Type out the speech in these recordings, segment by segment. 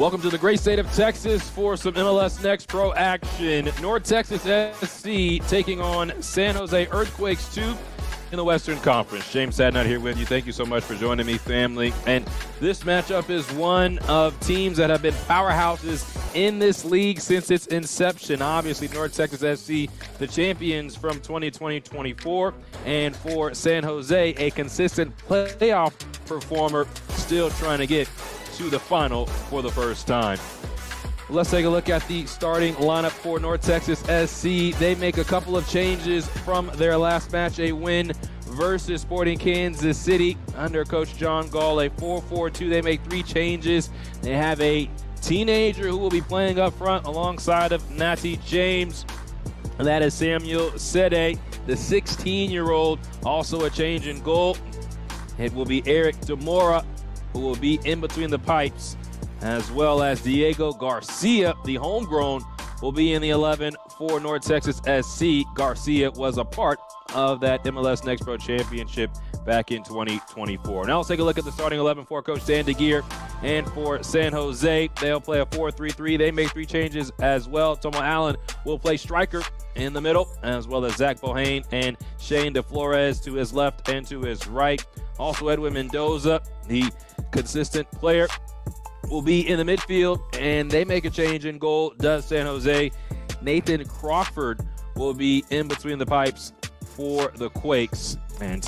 Welcome to the great state of Texas for some MLS Next Pro action. North Texas SC taking on San Jose Earthquakes 2 in the Western Conference. James Sadnut here with you. Thank you so much for joining me, family. And this matchup is one of teams that have been powerhouses in this league since its inception. Obviously, North Texas SC, the champions from 2020-24, and for San Jose, a consistent playoff performer, still trying to get to the final for the first time. Let's take a look at the starting lineup for North Texas SC. They make a couple of changes from their last match, a win versus Sporting Kansas City under Coach John Gall, a 4-4-2. They make 3 changes. They have a teenager who will be playing up front alongside of Natty James, and that is Samuel Sede, the 16-year-old. Also a change in goal. It will be Eric Demora, who will be in between the pipes, as well as Diego Garcia, the homegrown, will be in the 11 for North Texas SC. Garcia was a part of that MLS Next Pro Championship back in 2024. Now let's take a look at the starting 11 for Coach Dan DeGeer and for San Jose. They'll play a 4-3-3. They make 3 changes as well. Tomo Allen will play striker in the middle, as well as Zach Bohane and Shane DeFlores to his left and to his right. Also, Edwin Mendoza, the consistent player, will be in the midfield, and they make a change in goal, does San Jose. Nathan Crawford will be in between the pipes for the Quakes. And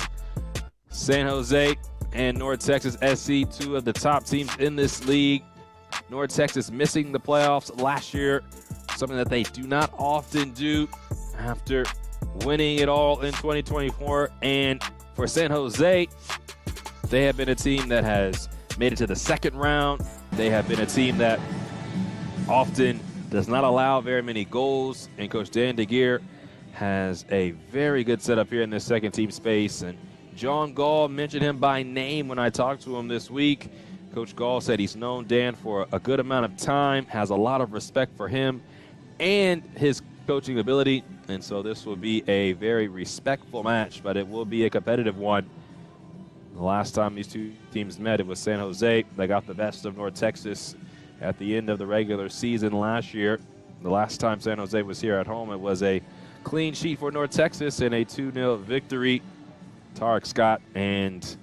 San Jose and North Texas SC, 2 of the top teams in this league. North Texas missing the playoffs last year, something that they do not often do after winning it all in 2024. And for San Jose, they have been a team that has made it to the second round. They have been a team that often does not allow very many goals, and Coach Dan DeGeer has a very good setup here in this second team space. And John Gall mentioned him by name when I talked to him this week. Coach Gall said he's known Dan for a good amount of time, has a lot of respect for him and his coaching ability, and so this will be a very respectful match, but it will be a competitive one. The last time these 2 teams met, it was San Jose. They got the best of North Texas at the end of the regular season last year. The last time San Jose was here at home, it was a clean sheet for North Texas and a 2-0 victory. Tarek Scott and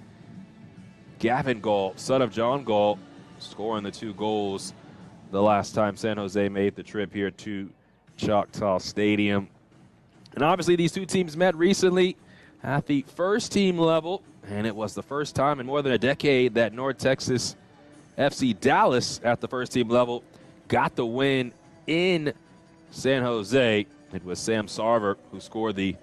Gavin Gall, son of John Gall, scoring the 2 goals the last time San Jose made the trip here to Choctaw Stadium. And obviously these 2 teams met recently at the first team level, and it was the first time in more than a decade that North Texas FC Dallas at the first team level got the win in San Jose. It was Sam Sarver who scored the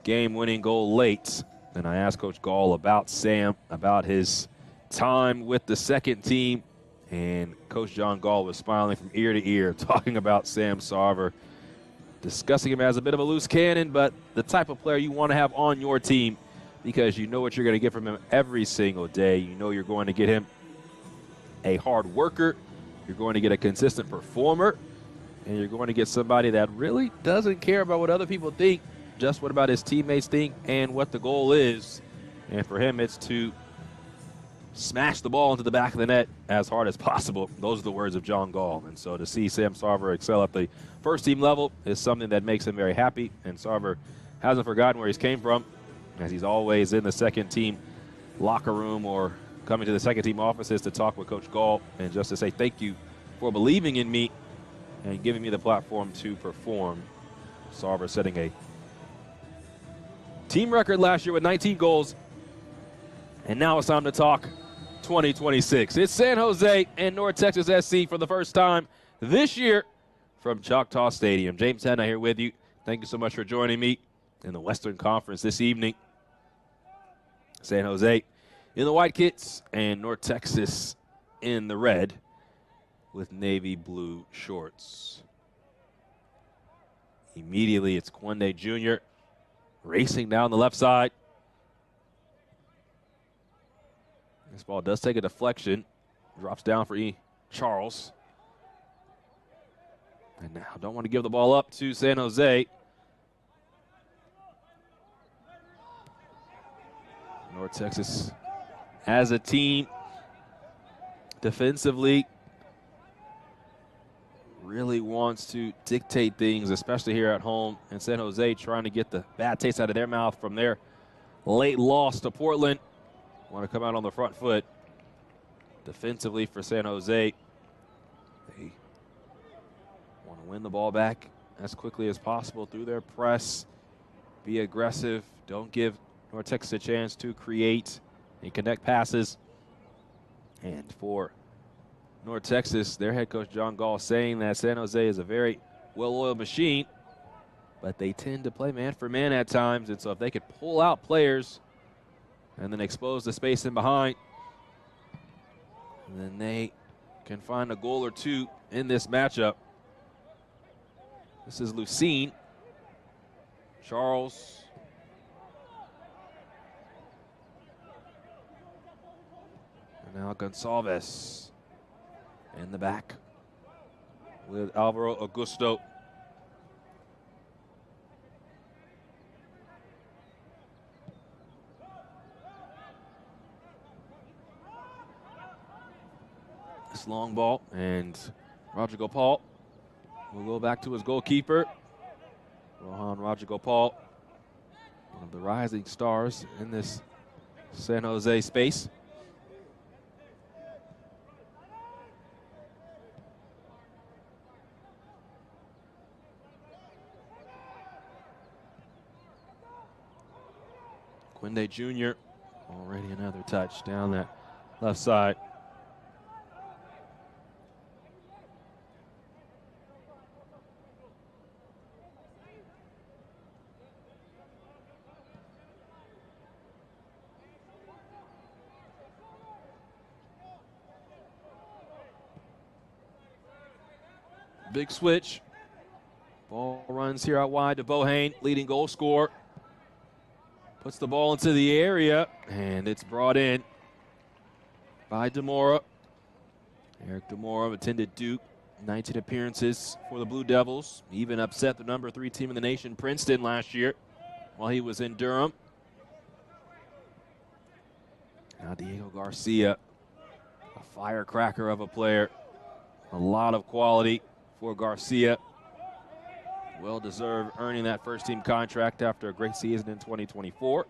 game-winning goal late. And I asked Coach Gall about Sam, about his time with the second team, and Coach John Gall was smiling from ear to ear, talking about Sam Sarver, discussing him as a bit of a loose cannon, but the type of player you want to have on your team, because you know what you're going to get from him every single day. You know you're going to get him a hard worker, you're going to get a consistent performer, and you're going to get somebody that really doesn't care about what other people think, just what about his teammates think and what the goal is. And for him, it's to smash the ball into the back of the net as hard as possible. Those are the words of John Gall. And so to see Sam Sarver excel at the first team level is something that makes him very happy. And Sarver hasn't forgotten where he's came from, as he's always in the second team locker room or coming to the second team offices to talk with Coach Gall and just to say thank you for believing in me and giving me the platform to perform. Sarver setting a team record last year with 19 goals. And now it's time to talk 2026. It's San Jose and North Texas SC for the first time this year from Choctaw Stadium. James Hanna here with you. Thank you so much for joining me in the Western Conference this evening. San Jose in the white kits and North Texas in the red with navy blue shorts. Immediately it's Kwende Jr. racing down the left side. This ball does take a deflection. Drops down for Charles. And now don't want to give the ball up to San Jose. North Texas as a team defensively really wants to dictate things, especially here at home. And San Jose trying to get the bad taste out of their mouth from their late loss to Portland. Want to come out on the front foot defensively for San Jose. They want to win the ball back as quickly as possible through their press. Be aggressive. Don't give North Texas a chance to create and connect passes. And for North Texas, their head coach John Gall saying that San Jose is a very well-oiled machine, but they tend to play man for man at times. And so if they could pull out players and then expose the space in behind, then they can find a goal or two in this matchup. This is Lucene. Charles. And now Gonçalves in the back with Alvaro Augusto. This long ball, and Rodrigo Paul will go back to his goalkeeper. Rohan Rodrigo Paul, one of the rising stars in this San Jose space. Quinde Jr., already another touch down that left side. Big switch. Ball runs here out wide to Bohane, leading goal scorer. Puts the ball into the area, and it's brought in by Demora. Eric Demora attended Duke, 19 appearances for the Blue Devils. He even upset the number 3 team in the nation, Princeton, last year while he was in Durham. Now Diego Garcia, a firecracker of a player. A lot of quality for Garcia. Well-deserved earning that first-team contract after a great season in 2024.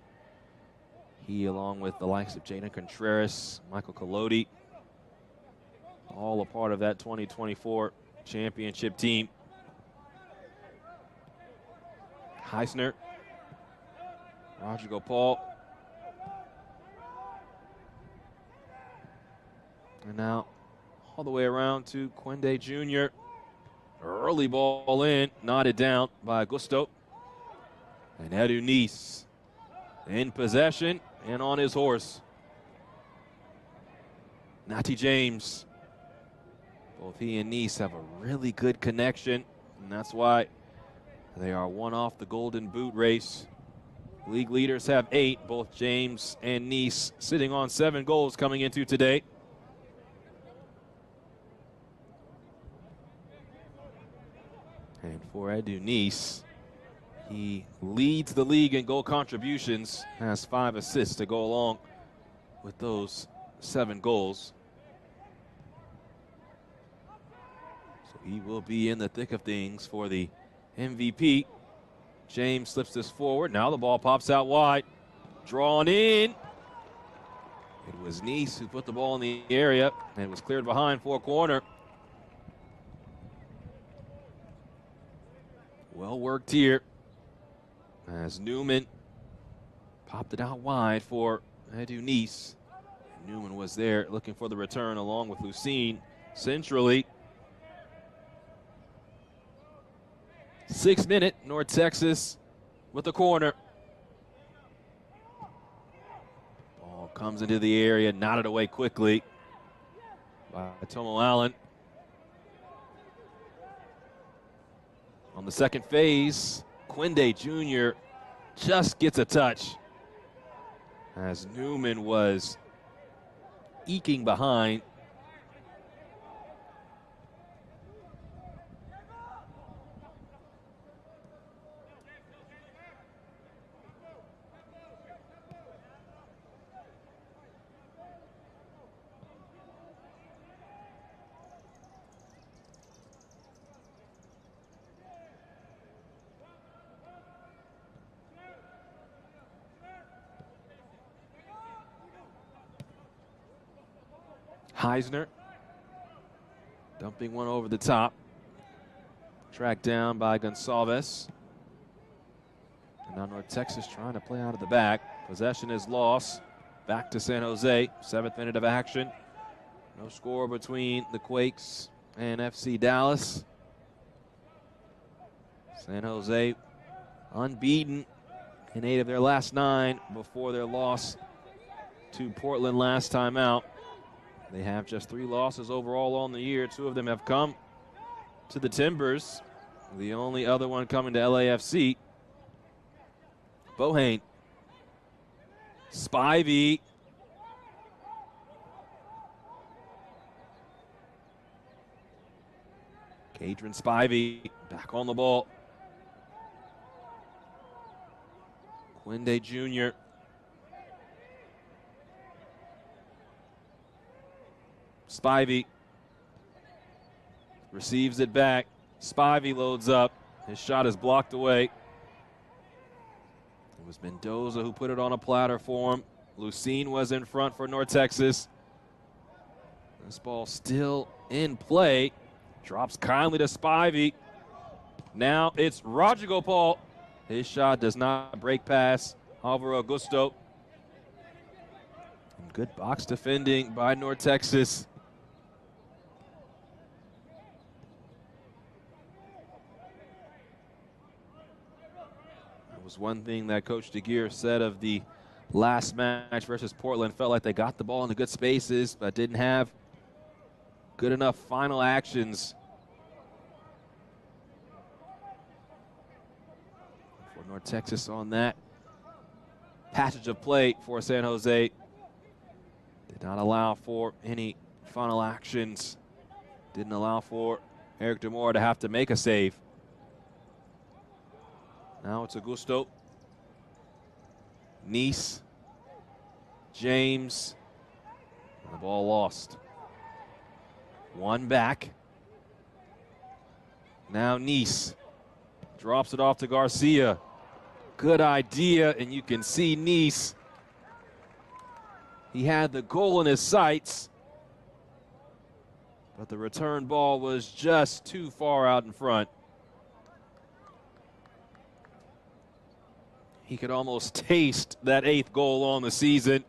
He, along with the likes of Jaden Contreras, Michael Colodi, all a part of that 2024 championship team. Heisner, Rodrigo Paul. And now all the way around to Quinde Jr. Early ball in, knotted down by Augusto. And Edu Nice in possession and on his horse. Nati James. Both he and Nice have a really good connection, and that's why they are one off the Golden Boot race. League leaders have 8, both James and Nice sitting on 7 goals coming into today. And for Edu Nice, he leads the league in goal contributions, has 5 assists to go along with those 7 goals. So he will be in the thick of things for the MVP. James slips this forward. Now the ball pops out wide. Drawn in. It was Nice who put the ball in the area, and it was cleared behind for a corner. Well worked here as Newman popped it out wide for Edu Nice. Newman was there looking for the return along with Lucene centrally. 6th minute, North Texas with the corner. Ball comes into the area, knotted away quickly by Tomo Allen. On the second phase, Quinde Jr. just gets a touch as Newman was eking behind. Heisner dumping one over the top. Tracked down by Gonsalves. And now North Texas trying to play out of the back. Possession is lost. Back to San Jose. 7th minute of action. No score between the Quakes and FC Dallas. San Jose unbeaten in 8 of their last 9 before their loss to Portland last time out. They have just 3 losses overall on the year. 2 of them have come to the Timbers. The only other one coming to LAFC. Bohane. Spivey. Cadron Spivey back on the ball. Quinde Jr. Spivey receives it back. Spivey loads up. His shot is blocked away. It was Mendoza who put it on a platter for him. Lucene was in front for North Texas. This ball still in play. Drops kindly to Spivey. Now it's Roger Gopal. His shot does not break past Alvaro Augusto. And good box defending by North Texas. That was one thing that Coach DeGear said of the last match versus Portland. Felt like they got the ball in the good spaces, but didn't have good enough final actions for North Texas on that passage of play for San Jose. Did not allow for any final actions. Didn't allow for Eric Demore to have to make a save. Now it's Augusto. Nice. James. And the ball lost. One back. Now Nice drops it off to Garcia. Good idea, and you can see Nice. He had the goal in his sights, but the return ball was just too far out in front. He could almost taste that 8th goal on the season.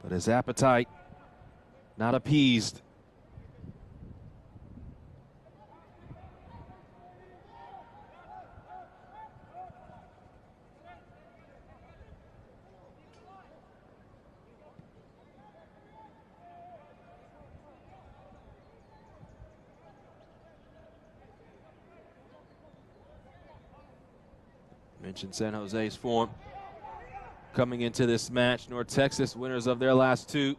But his appetite not appeased. Mentioned San Jose's form coming into this match. North Texas winners of their last 2.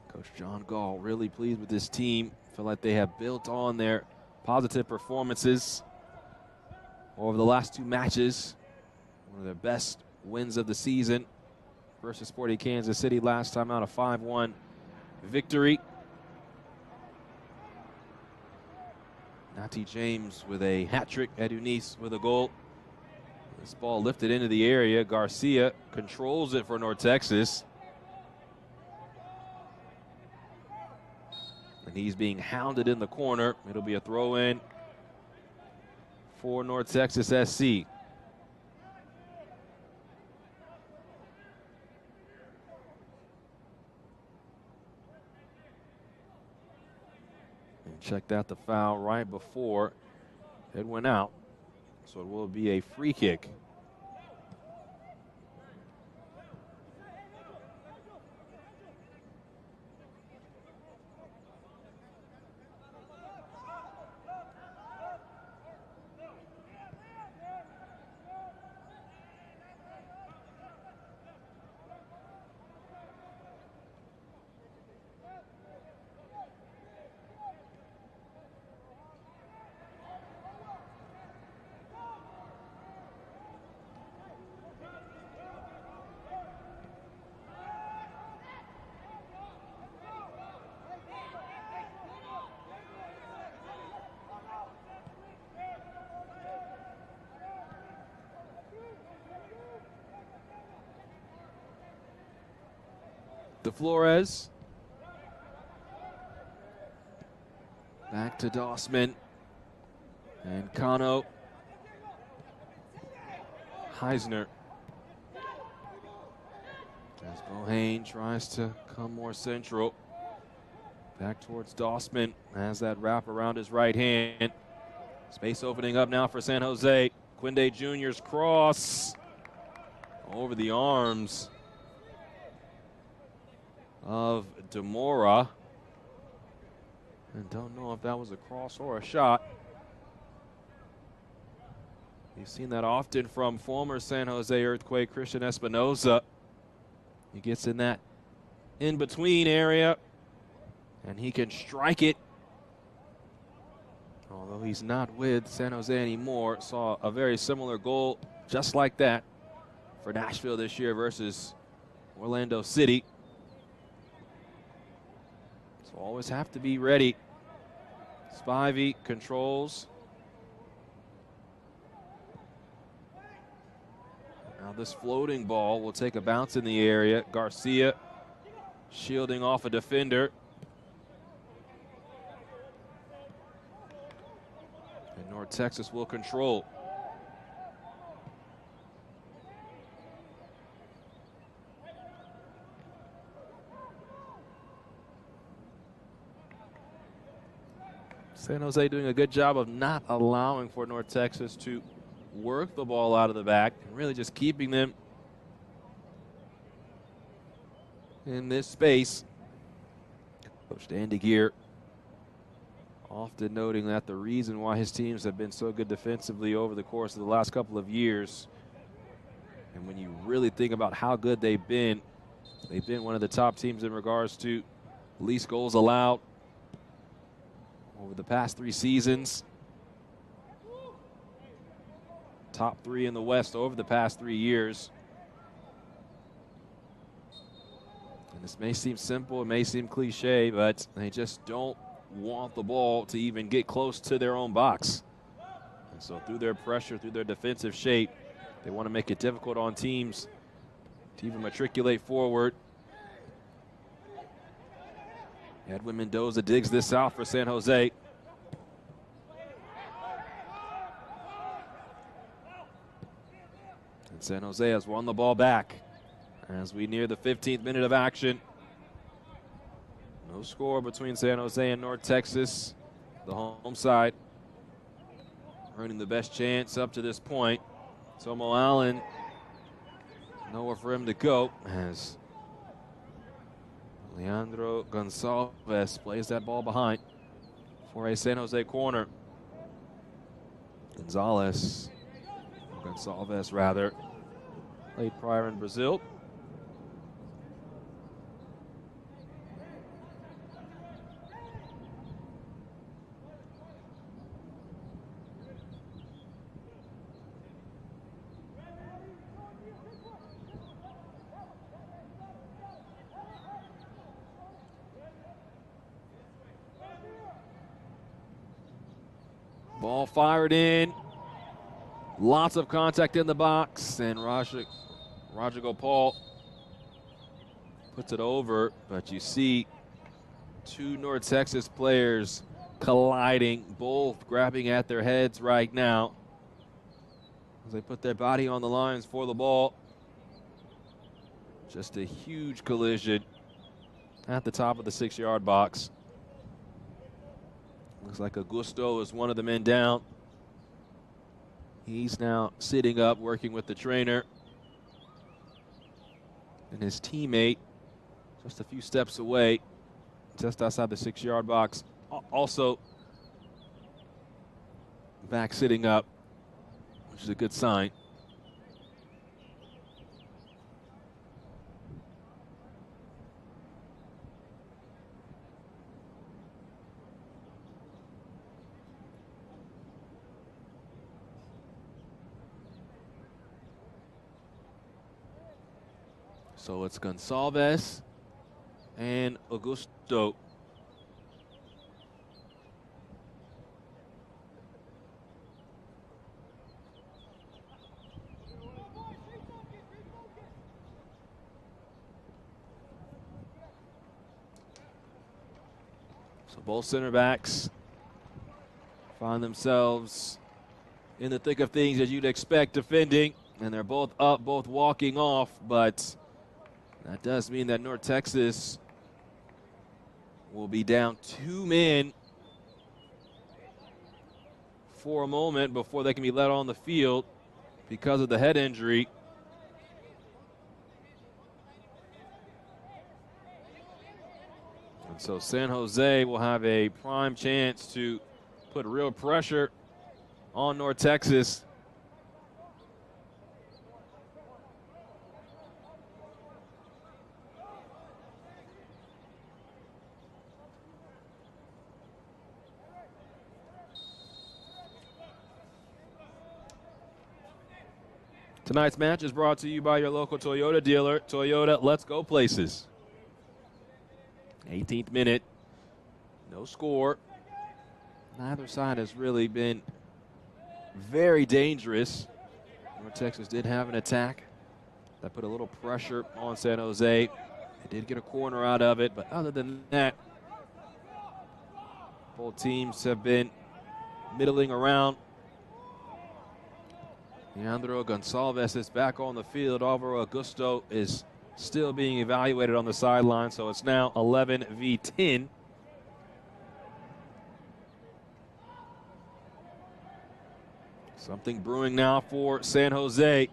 Coach John Gall really pleased with this team. Feel like they have built on their positive performances over the last 2 matches. One of their best wins of the season versus Sporting Kansas City last time out, a 5-1 victory. Nati James with a hat trick, Edu Nice with a goal. This ball lifted into the area. Garcia controls it for North Texas. And he's being hounded in the corner. It'll be a throw in for North Texas SC. And checked out the foul right before it went out. So it will be a free kick. to Flores. Back to Dossman. And Kano. Heisner. As Bohane tries to come more central. Back towards Dossman. Has that wrap around his right hand. Space opening up now for San Jose. Quinde Jr.'s cross over the arms of Demora. And don't know if that was a cross or a shot. You've seen that often from former San Jose Earthquake Christian Espinoza. He gets in that in-between area, and he can strike it. Although he's not with San Jose anymore, saw a very similar goal just like that for Nashville this year versus Orlando City. So always have to be ready. Spivey controls. Now this floating ball will take a bounce in the area. Garcia shielding off a defender. And North Texas will control. San Jose doing a good job of not allowing for North Texas to work the ball out of the back, and really just keeping them in this space. Coach Andy Gear often noting that the reason why his teams have been so good defensively over the course of the last couple of years, and when you really think about how good they've been one of the top teams in regards to least goals allowed over the past 3 seasons. Top 3 in the West over the past 3 years. And this may seem simple, it may seem cliche, but they just don't want the ball to even get close to their own box. And so through their pressure, through their defensive shape, they want to make it difficult on teams to even matriculate forward. Edwin Mendoza digs this out for San Jose. And San Jose has won the ball back as we near the 15th minute of action. No score between San Jose and North Texas. The home side earning the best chance up to this point. Tomo Allen, nowhere for him to go as Leandro Gonzalez plays that ball behind for a San Jose corner. Gonzalez rather, played prior in Brazil. Ball fired in. Lots of contact in the box, and Roger Gopal puts it over, but you see 2 North Texas players colliding, both grabbing at their heads right now as they put their body on the lines for the ball. Just a huge collision at the top of the 6-yard box. Looks like Augusto is one of the men down. He's now sitting up, working with the trainer. And his teammate just a few steps away, just outside the 6-yard box, also back sitting up, which is a good sign. So it's Gonçalves and Augusto. So both center backs find themselves in the thick of things as you'd expect defending, and they're both up, both walking off, but that does mean that North Texas will be down 2 men for a moment before they can be let on the field because of the head injury. And so San Jose will have a prime chance to put real pressure on North Texas. Tonight's match is brought to you by your local Toyota dealer. Toyota, let's go places. 18th minute, no score. Neither side has really been very dangerous. North Texas did have an attack that put a little pressure on San Jose. They did get a corner out of it, but other than that, both teams have been middling around. Leandro Gonçalves is back on the field. Alvaro Augusto is still being evaluated on the sideline, so it's now 11 v 10. Something brewing now for San Jose.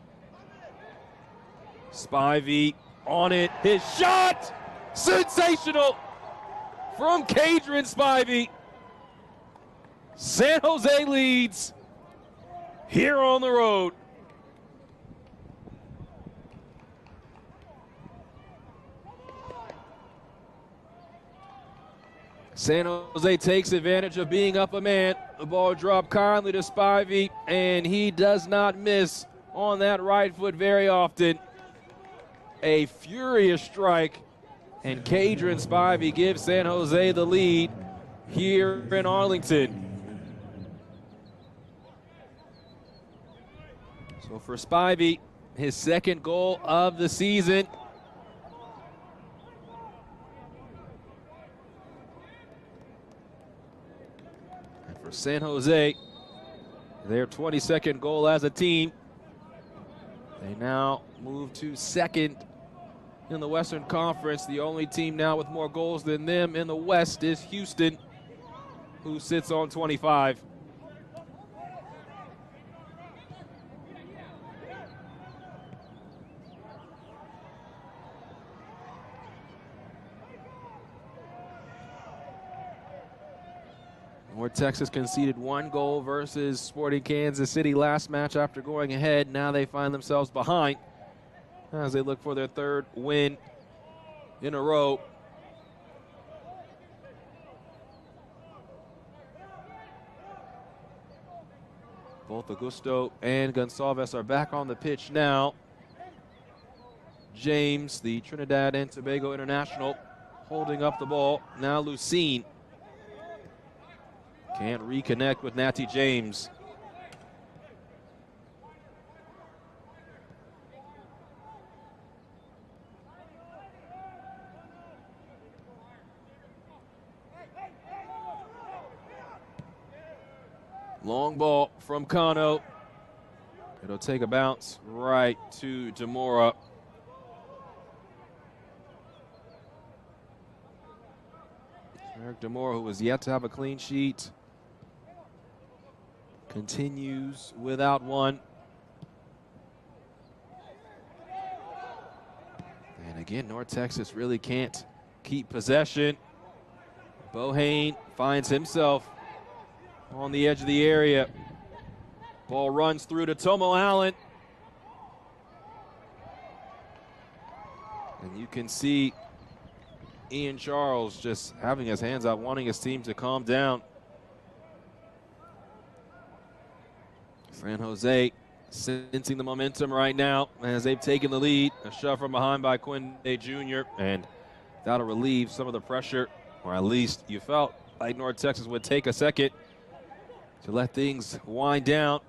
Spivey on it. His shot! Sensational from Cadron Spivey. San Jose leads here on the road. San Jose takes advantage of being up a man. The ball dropped kindly to Spivey, and he does not miss on that right foot very often. A furious strike, and Cadron Spivey gives San Jose the lead here in Arlington. So for Spivey, his second goal of the season. And for San Jose, their 22nd goal as a team. They now move to second in the Western Conference. The only team now with more goals than them in the West is Houston, who sits on 25. North Texas conceded 1 goal versus Sporting Kansas City last match after going ahead. Now they find themselves behind as they look for their 3rd win in a row. Both Augusto and Gonçalves are back on the pitch now. James, the Trinidad and Tobago international, holding up the ball. Now Lucene can't reconnect with Natty James. Long ball from Kano. It'll take a bounce right to Demora. Eric Demora, who was yet to have a clean sheet, continues without one. And again, North Texas really can't keep possession. Bohane finds himself on the edge of the area. Ball runs through to Tomo Allen. And you can see Ian Charles just having his hands out, wanting his team to calm down. San Jose sensing the momentum right now as they've taken the lead. A shove from behind by Quinde Jr. And that'll relieve some of the pressure, or at least you felt like North Texas would take a second to let things wind down.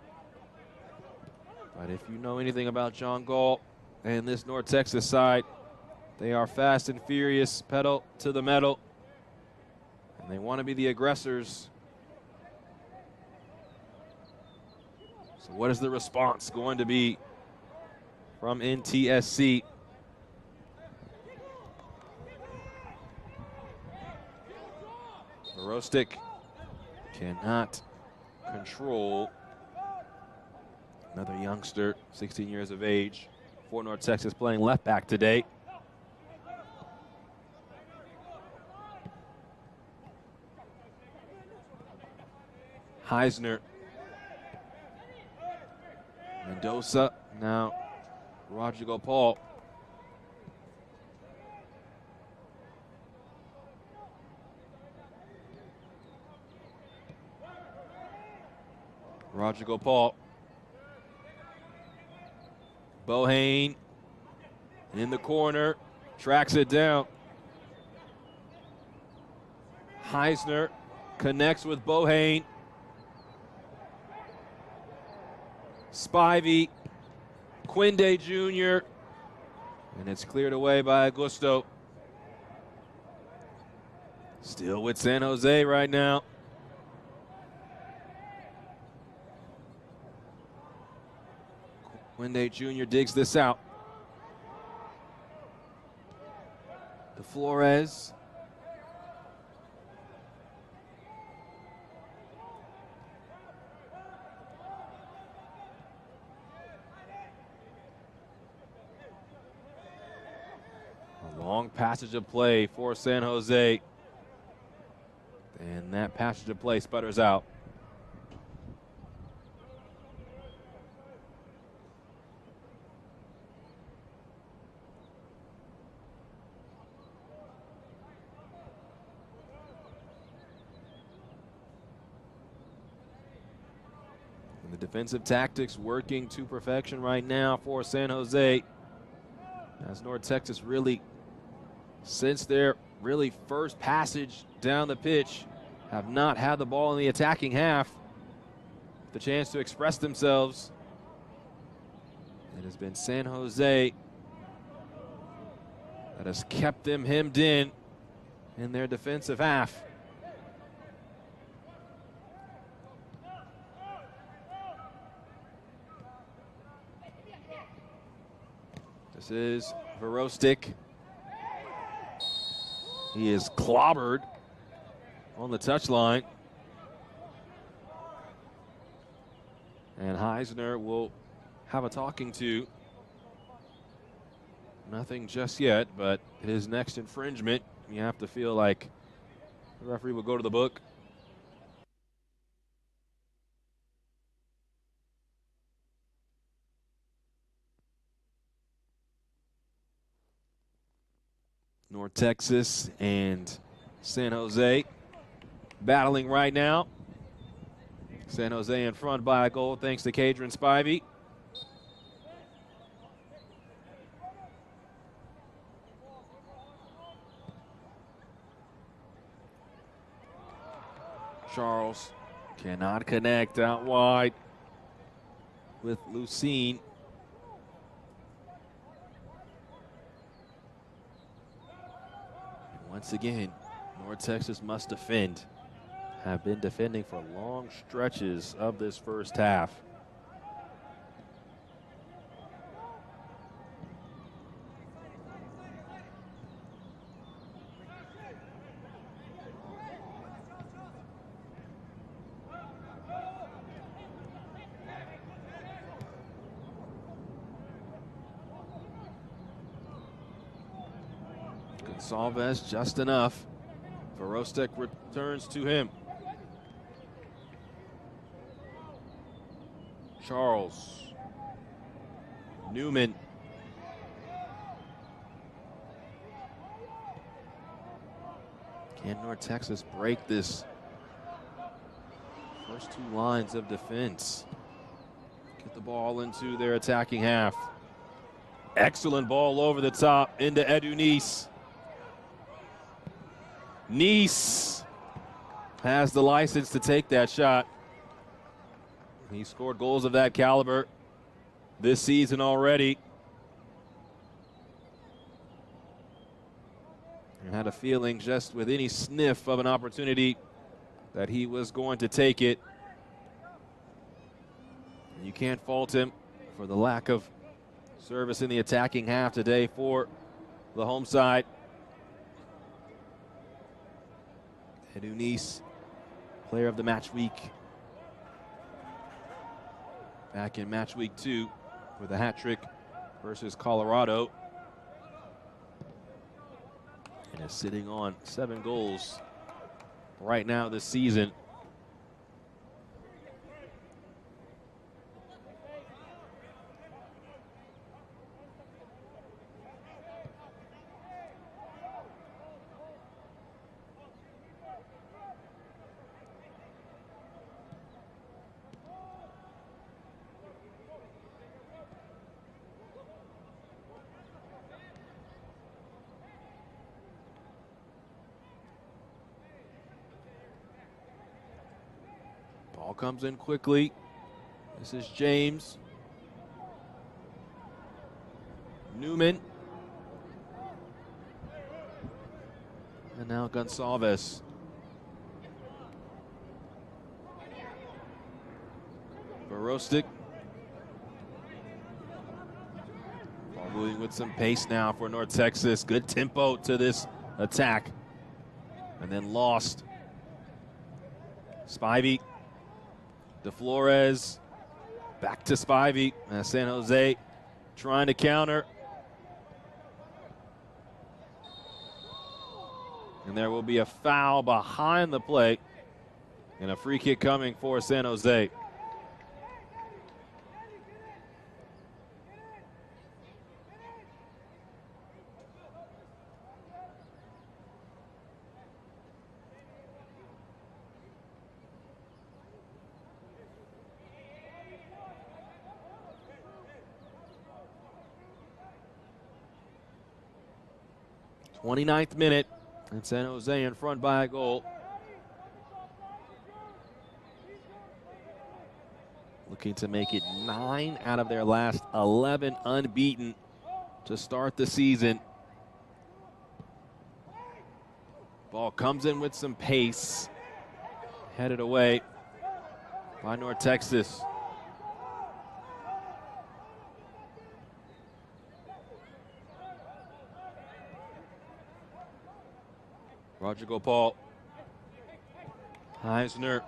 But if you know anything about John Gall and this North Texas side, they are fast and furious, pedal to the metal. And they want to be the aggressors. So what is the response going to be from NTSC? Verostic cannot control another youngster, 16 years of age, for North Texas, playing left back today. Heisner. Mendoza, now Rodrigo Paul. Rodrigo Paul. Bohane in the corner, tracks it down. Heisner connects with Bohane. Spivey, Quinde Jr., and it's cleared away by Augusto. Still with San Jose right now. Quinde Jr. digs this out. To Flores. A long passage of play for San Jose. And that passage of play sputters out. And the defensive tactics working to perfection right now for San Jose. As North Texas really, since their really first passage down the pitch, have not had the ball in the attacking half. The chance to express themselves. It has been San Jose that has kept them hemmed in their defensive half. This is Verostic. He is clobbered on the touchline. And Heisner will have a talking to. Nothing just yet, but his next infringement, you have to feel like the referee will go to the book. North Texas and San Jose battling right now. San Jose in front by a goal thanks to Kadron Spivey. Charles cannot connect out wide with Lucene. Once again, North Texas must defend. Have been defending for long stretches of this first half. Gonsalves just enough. Verostic returns to him. Charles. Newman. Can North Texas break this first two lines of defense? Get the ball into their attacking half. Excellent ball over the top into Edu Nice. Nice has the license to take that shot. He scored goals of that caliber this season already. And had a feeling just with any sniff of an opportunity that he was going to take it. And you can't fault him for the lack of service in the attacking half today for the home side. Eunice, player of the match week. Back in match week 2 with a hat trick versus Colorado. And is sitting on 7 goals right now this season. Ball comes in quickly. This is James. Newman. And now Gonçalves. Barostik. Ball moving with some pace now for North Texas. Good tempo to this attack. And then lost. Spivey. DeFlores. Back to Spivey. San Jose trying to counter. And there will be a foul behind the plate. And a free kick coming for San Jose. '29th minute, and San Jose in front by a goal. Looking to make it 9 out of their last 11 unbeaten to start the season. Ball comes in with some pace. Headed away by North Texas. Roger Gopal. Heisner.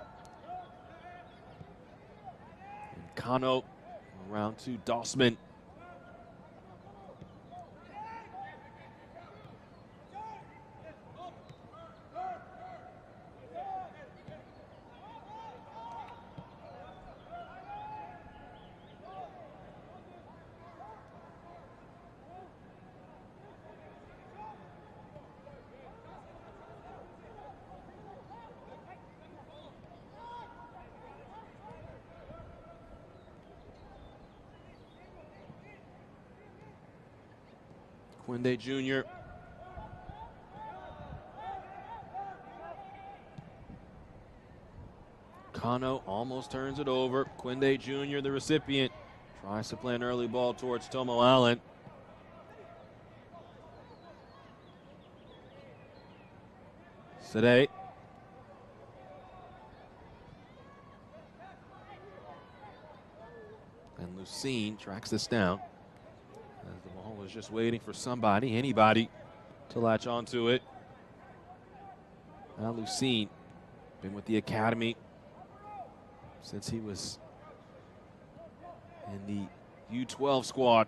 And Kano around to Dossman. Quinde Jr. Kano almost turns it over. Quinde Jr., the recipient, tries to play an early ball towards Tomo Allen. Sade. And Lucene tracks this down. As the ball was just waiting for somebody, anybody, to latch onto it. Now Lucene, been with the academy since he was in the U12 squad.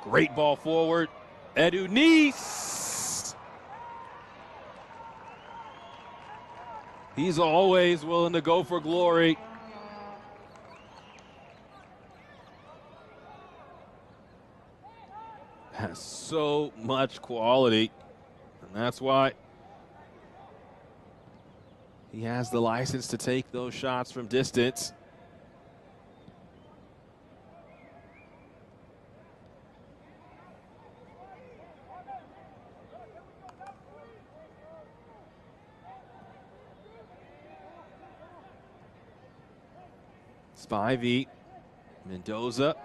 Great ball forward. Eunice. He's always willing to go for glory. Has so much quality, and that's why he has the license to take those shots from distance. Spivey, Mendoza,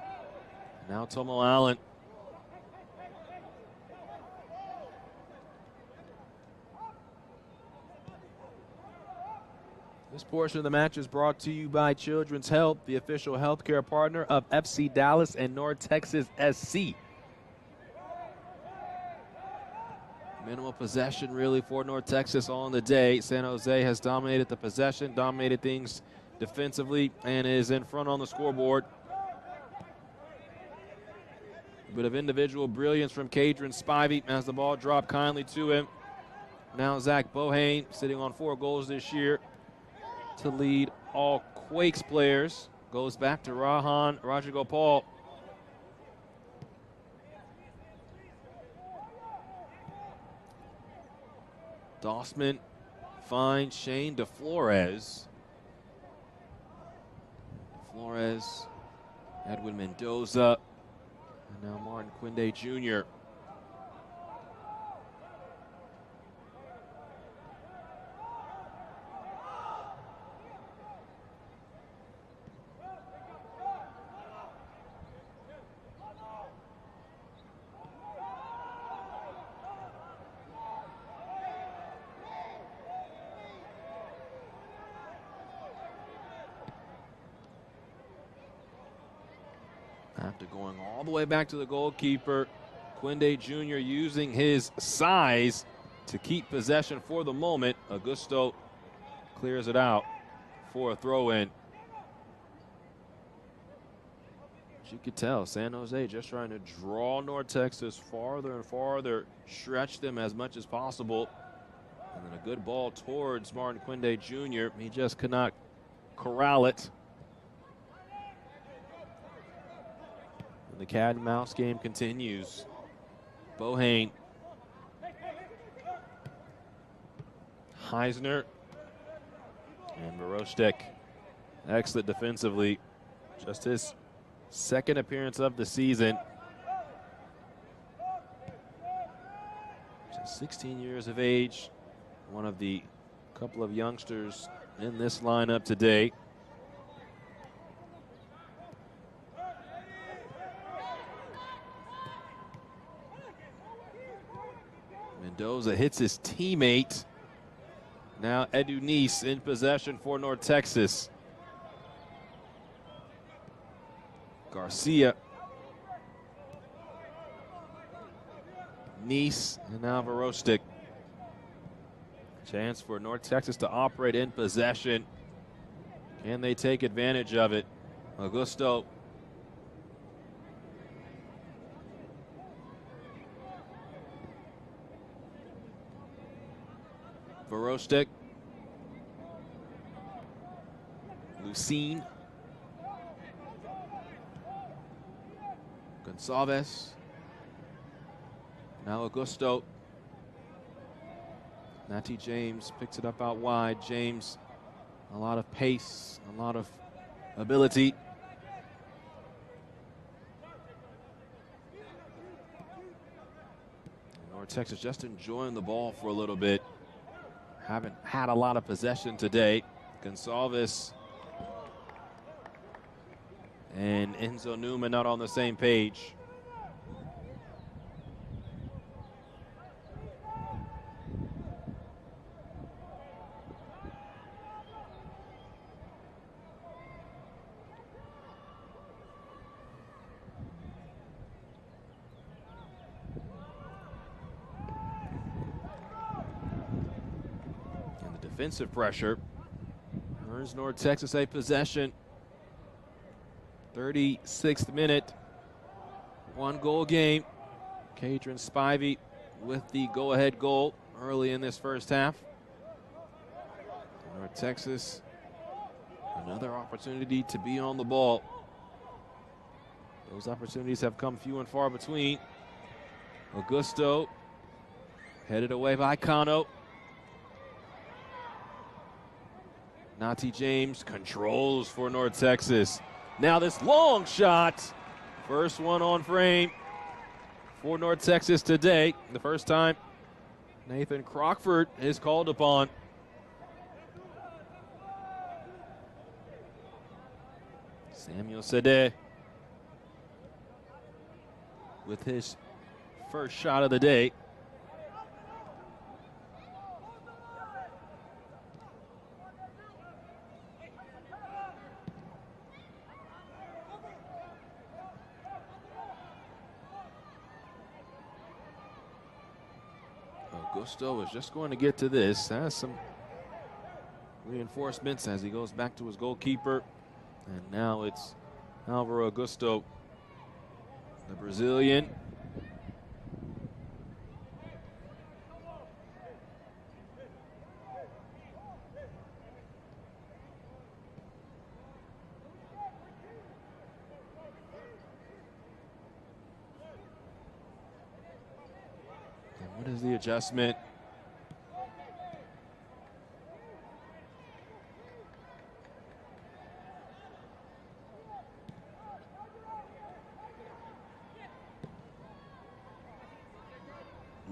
now Tomo Allen. This portion of the match is brought to you by Children's Health, the official healthcare partner of FC Dallas and North Texas SC. Minimal possession really for North Texas on the day. San Jose has dominated the possession, dominated things defensively, and is in front on the scoreboard. A bit of individual brilliance from Cadron Spivey as the ball dropped kindly to him. Now Zach Bohane sitting on 4 goals this year to lead all Quakes players. Goes back to Rahan Rajagopal. Dossman finds Shane DeFlores. Flores, Edwin Mendoza, and now Martin Quinde Jr. After going all the way back to the goalkeeper, Quinde Jr. using his size to keep possession for the moment. Augusto clears it out for a throw-in. As you could tell, San Jose just trying to draw North Texas farther and farther, stretch them as much as possible. And then a good ball towards Martin Quinde Jr. He just could not corral it. And the cat and mouse game continues. Bohane. Heisner. And Morostek. Excellent defensively. Just his second appearance of the season. Just 16 years of age. One of the couple of youngsters in this lineup today. Mendoza hits his teammate. Now Edu Nice in possession for North Texas. Garcia. Nice and now Verostic. Chance for North Texas to operate in possession. Can they take advantage of it? Augusto. Verostic. Lucene. Gonçalves. Now Augusto. Natty James picks it up out wide. James, a lot of pace, a lot of ability. North Texas just enjoying the ball for a little bit. Haven't had a lot of possession today. Gonçalves and Enzo Newman not on the same page. Defensive pressure earns North Texas a possession. 36th minute, 1-goal game. Cadron Spivey with the go-ahead goal early in this first half. North Texas, another opportunity to be on the ball. Those opportunities have come few and far between. Augusto headed away by Cano. Natty James controls for North Texas. Now this long shot. First one on frame for North Texas today. The first time Nathan Crockford is called upon. Samuel Sede with his first shot of the day. Gusto is just going to get to this. Has some reinforcements as he goes back to his goalkeeper. And now it's Alvaro Augusto, the Brazilian. And what is the adjustment?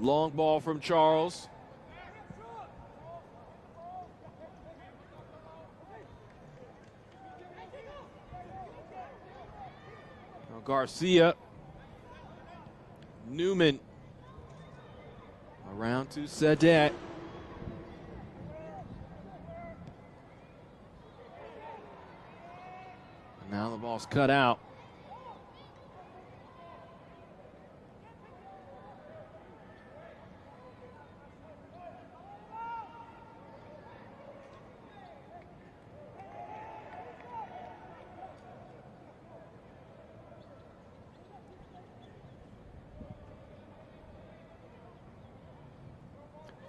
Long ball from Charles. Now Garcia. Newman. Around to Sadet. And now the ball's cut out.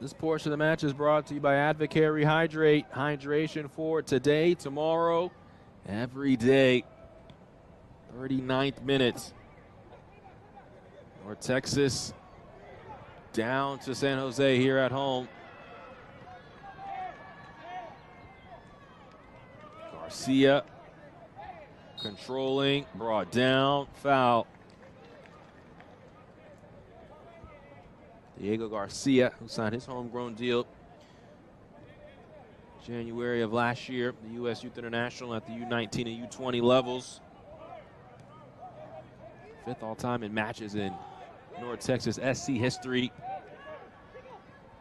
This portion of the match is brought to you by Advocare Hydrate. Hydration for today, tomorrow, every day. 39th minute. North Texas down to San Jose here at home. Garcia controlling, brought down, foul. Diego Garcia, who signed his homegrown deal January of last year, the U.S. Youth International at the U19 and U20 levels. 5th all-time in matches in North Texas SC history.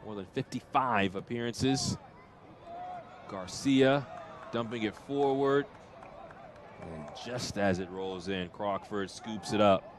More than 55 appearances. Garcia dumping it forward. And just as it rolls in, Crockford scoops it up.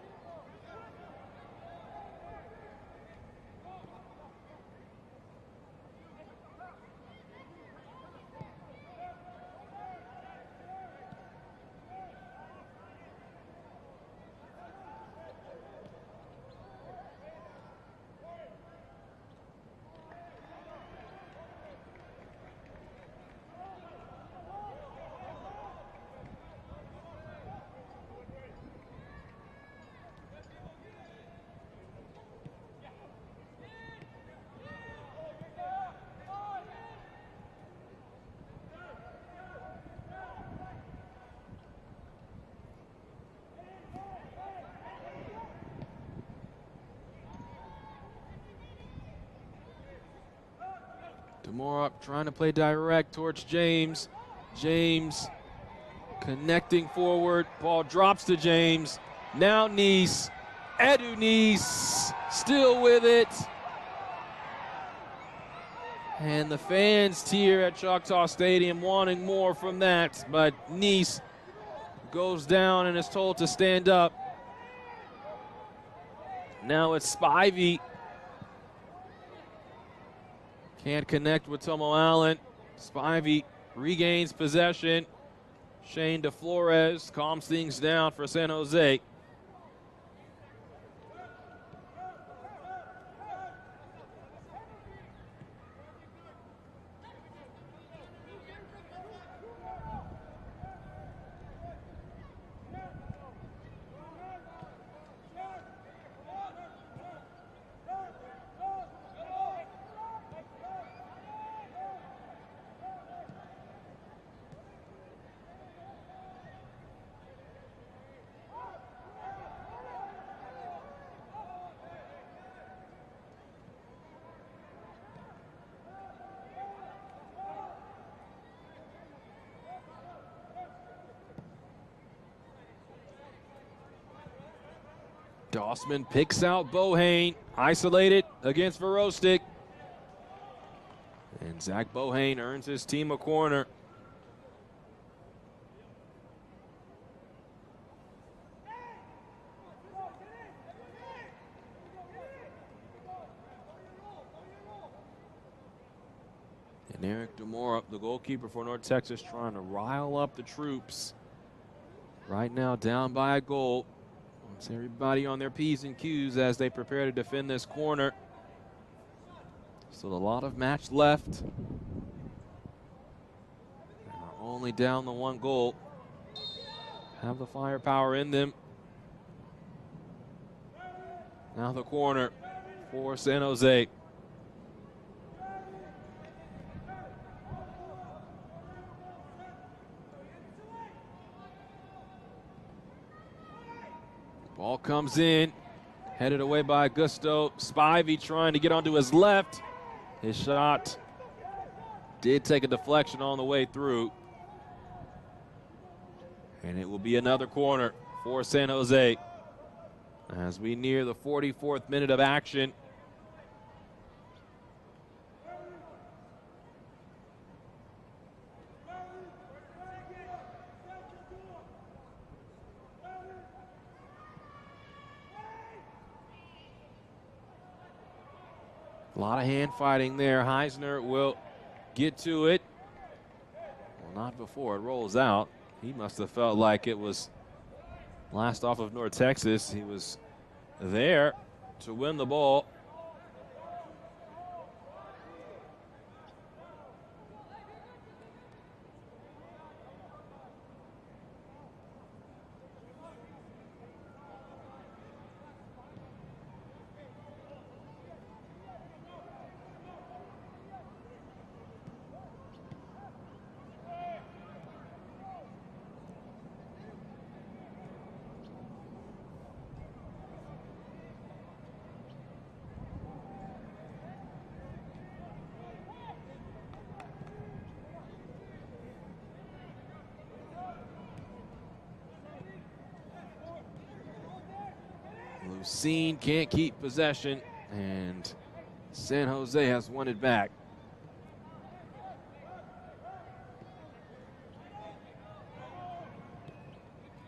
Demore up, trying to play direct towards James. James connecting forward. Ball drops to James. Now Nice. Edu Nice still with it. And the fans here at Choctaw Stadium wanting more from that. But Nice goes down and is told to stand up. Now it's Spivey. Can't connect with Tomo Allen. Spivey regains possession. Shane DeFlores calms things down for San Jose. Dossman picks out Bohane, isolated against Verostic. And Zach Bohane earns his team a corner. Eric DeMora, the goalkeeper for North Texas, trying to rile up the troops. Right now down by a goal. Wants everybody on their P's and Q's as they prepare to defend this corner. Still a lot of match left. They are only down the 1 goal. Have the firepower in them. Now the corner for San Jose. Ball comes in, headed away by Gusto. Spivey trying to get onto his left. His shot did take a deflection on the way through. And it will be another corner for San Jose as we near the 44th minute of action. A lot of hand fighting there. Heisner will get to it. Well, not before it rolls out. He must have felt like it was last off of North Texas. He was there to win the ball. Lucene can't keep possession, and San Jose has won it back.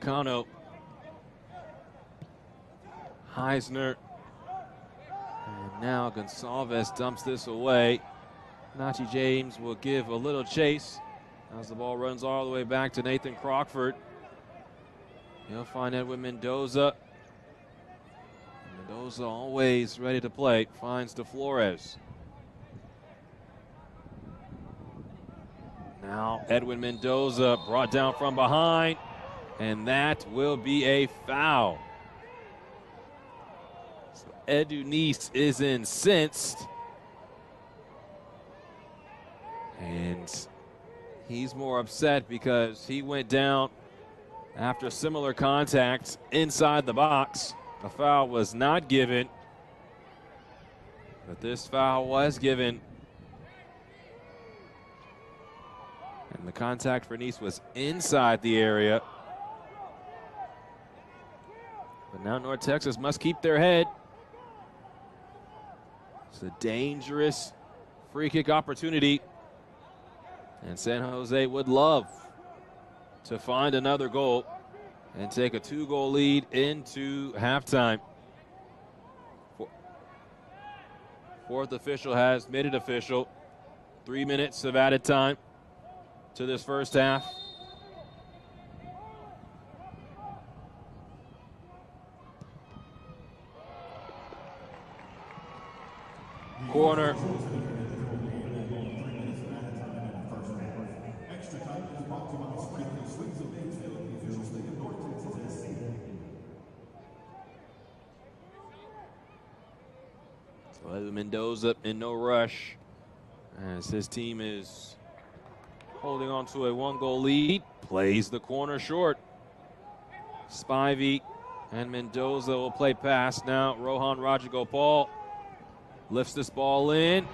Cano. Heisner. And now Gonsalves dumps this away. Nachi James will give a little chase as the ball runs all the way back to Nathan Crockford. He'll find Edwin Mendoza. Mendoza always ready to play. Finds DeFlores. Now Edwin Mendoza brought down from behind, and that will be a foul. So Edu Neese is incensed. And he's more upset because he went down after similar contact inside the box. A foul was not given, but this foul was given. And the contact for Neese was inside the area. But now North Texas must keep their head. It's a dangerous free kick opportunity. And San Jose would love to find another goal and take a 2-goal lead into halftime. Fourth official has made it official. 3 minutes of added time to this first half. Corner. Mendoza in no rush as his team is holding on to a 1-goal lead. Plays the corner short. Spivey and Mendoza will play pass now. Rohan Rajagopal lifts this ball in.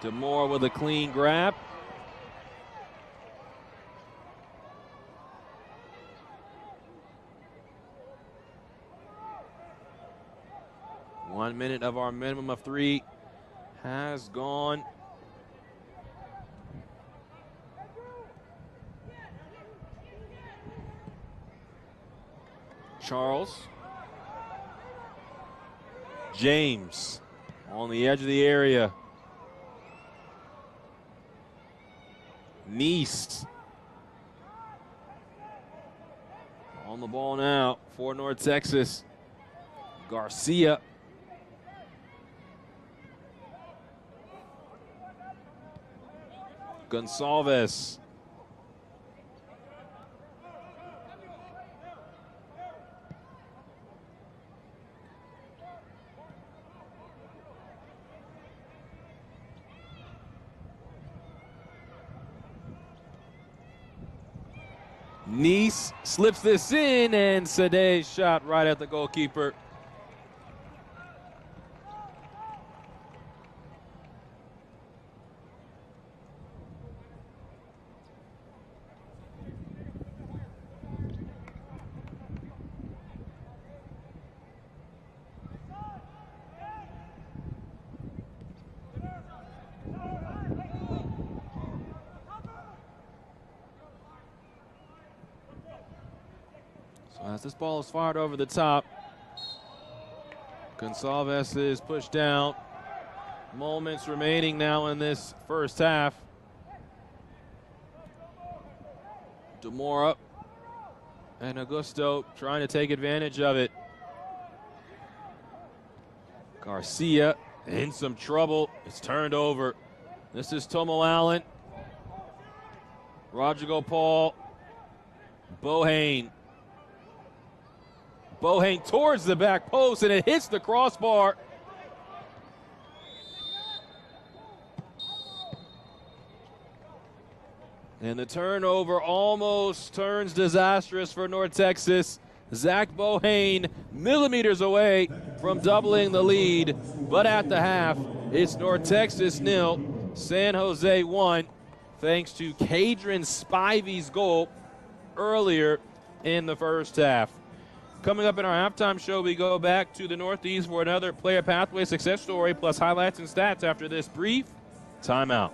DeMora with a clean grab. One minute of our minimum of 3 has gone. Charles. James on the edge of the area. Nice. On the ball now for North Texas. Garcia. Gonçalves. Nice slips this in, and Sadeh shot right at the goalkeeper. So as this ball is fired over the top, Gonçalves is pushed down. Moments remaining now in this first half. Demora and Augusto trying to take advantage of it. Garcia in some trouble. It's turned over. This is Tomo Allen. Rodrigo Paul. Bohane. Bohane towards the back post, and it hits the crossbar. And the turnover almost turns disastrous for North Texas. Zach Bohane millimeters away from doubling the lead, but at the half, it's North Texas 0, San Jose 1, thanks to Kadron Spivey's goal earlier in the first half. Coming up in our halftime show, we go back to the Northeast for another player pathway success story, plus highlights and stats after this brief timeout.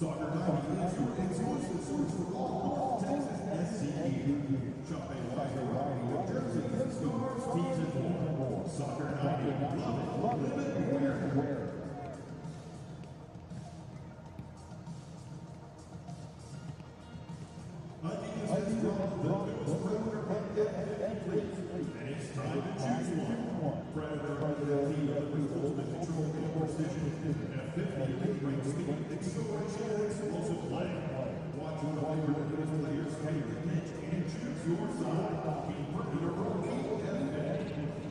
Soccer Night is your exclusive source for all Texas SC. Shop a wide variety of jerseys, scarves, tees, and more. Soccer Night, love it, live it, wear it. Adidas has brought the newest Predator and it's time to choose one. Predator is the team with ultimate control and precision at 50 great speed, acceleration, and explosive play. Watch one of your Adidas players take the pitch and choose your side. Keep Predator or keep everything.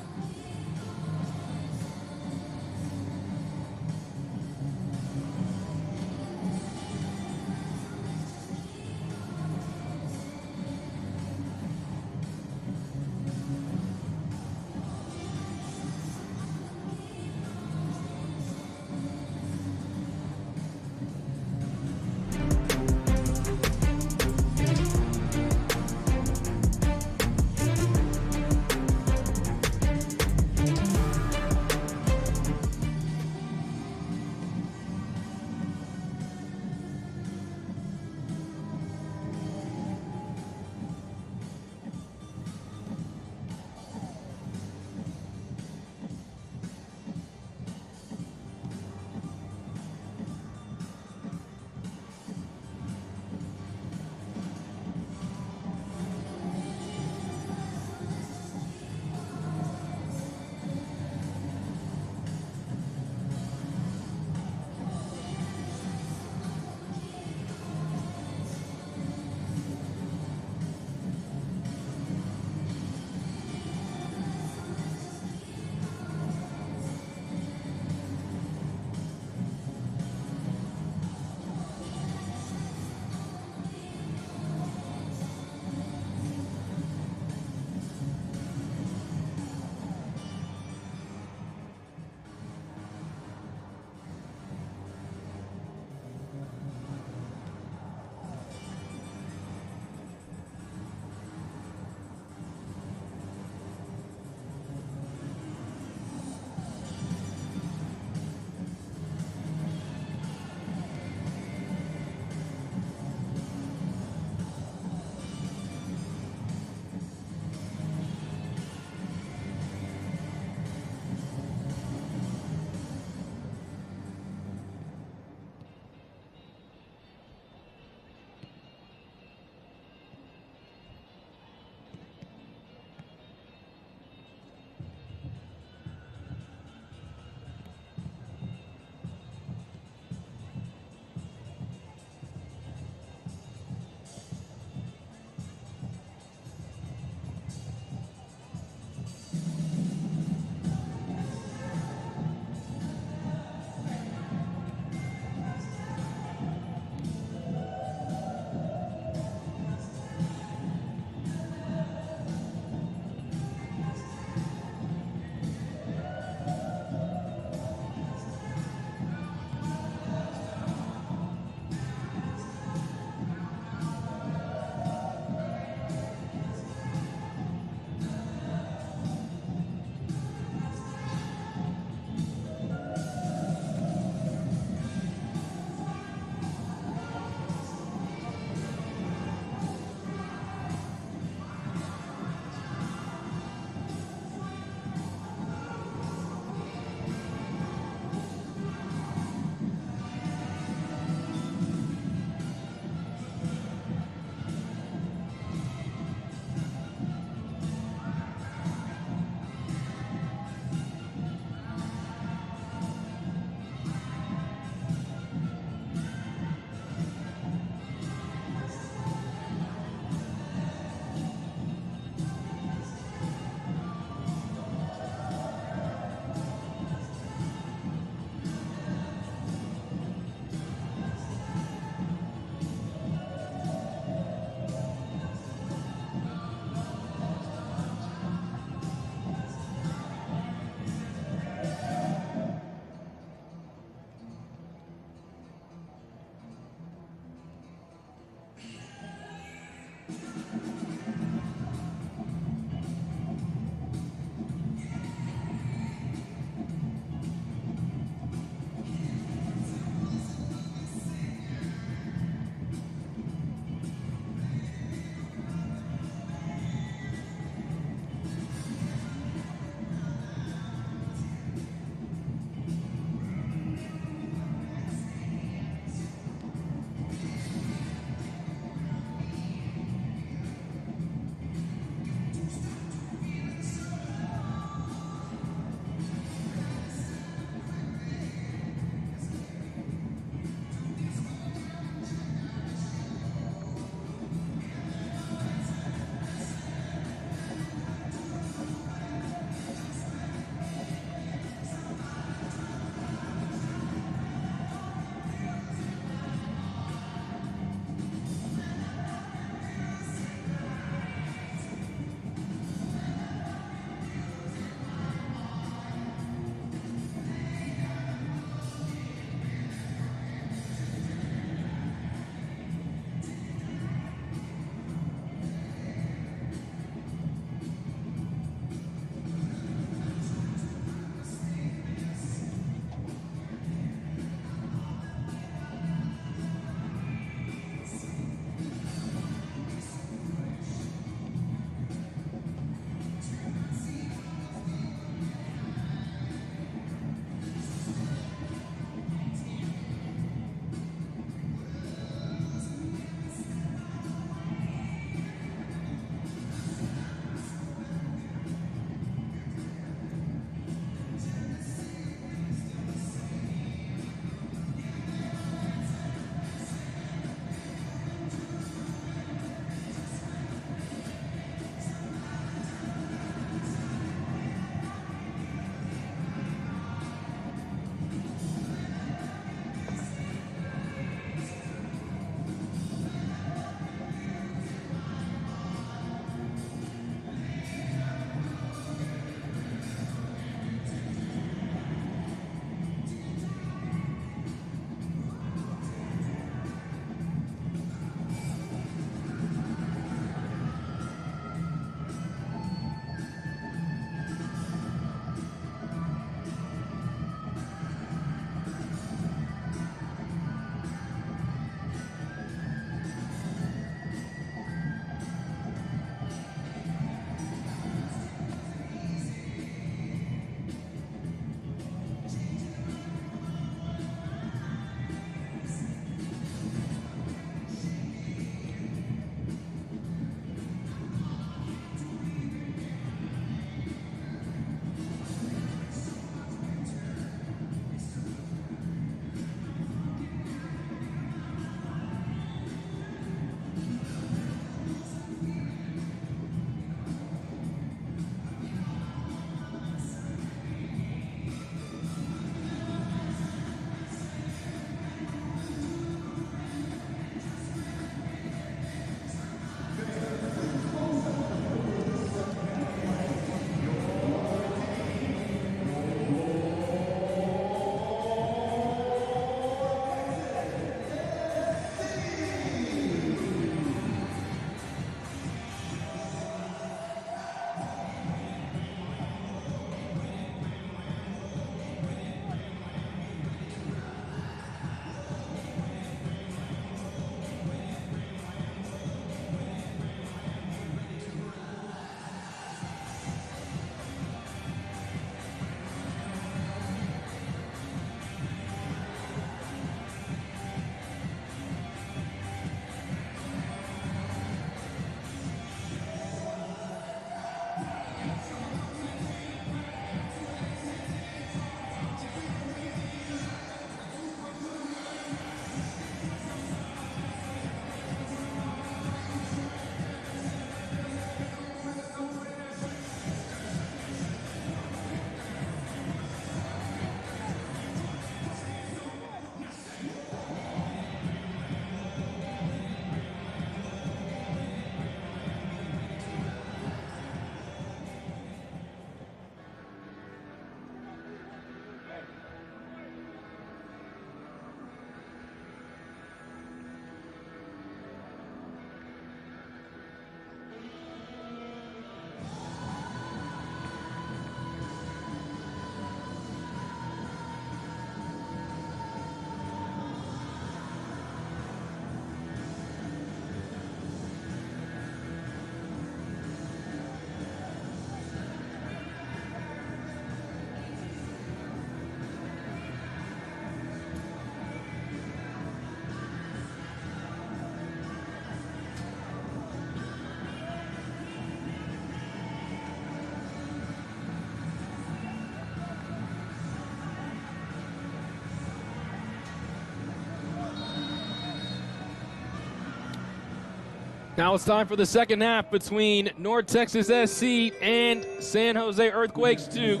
Now it's time for the second half between North Texas SC and San Jose Earthquakes 2.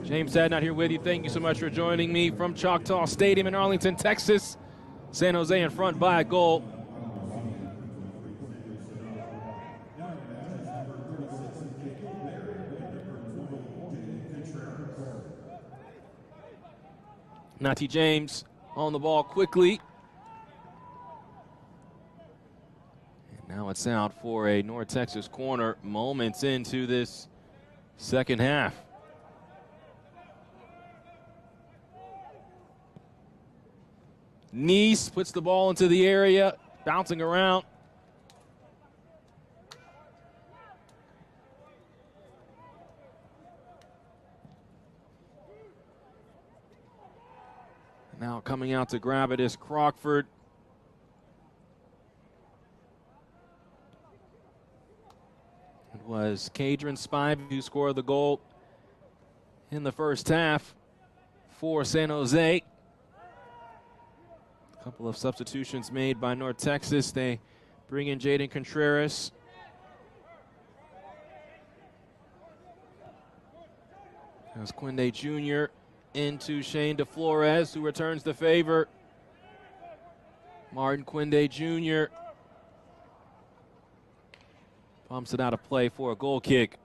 James Sadnot here with you. Thank you so much for joining me from Choctaw Stadium in Arlington, Texas. San Jose in front by a goal. Natty James on the ball quickly. And now it's out for a North Texas corner moments into this second half. Nice puts the ball into the area, bouncing around. Now coming out to grab it is Crockford. It was Cadron Spivey who scored the goal in the first half for San Jose. A couple of substitutions made by North Texas. They bring in Jaden Contreras. There's Quinde Jr. into Shane DeFlores, who returns the favor. Martin Quinde Jr. pumps it out of play for a goal kick.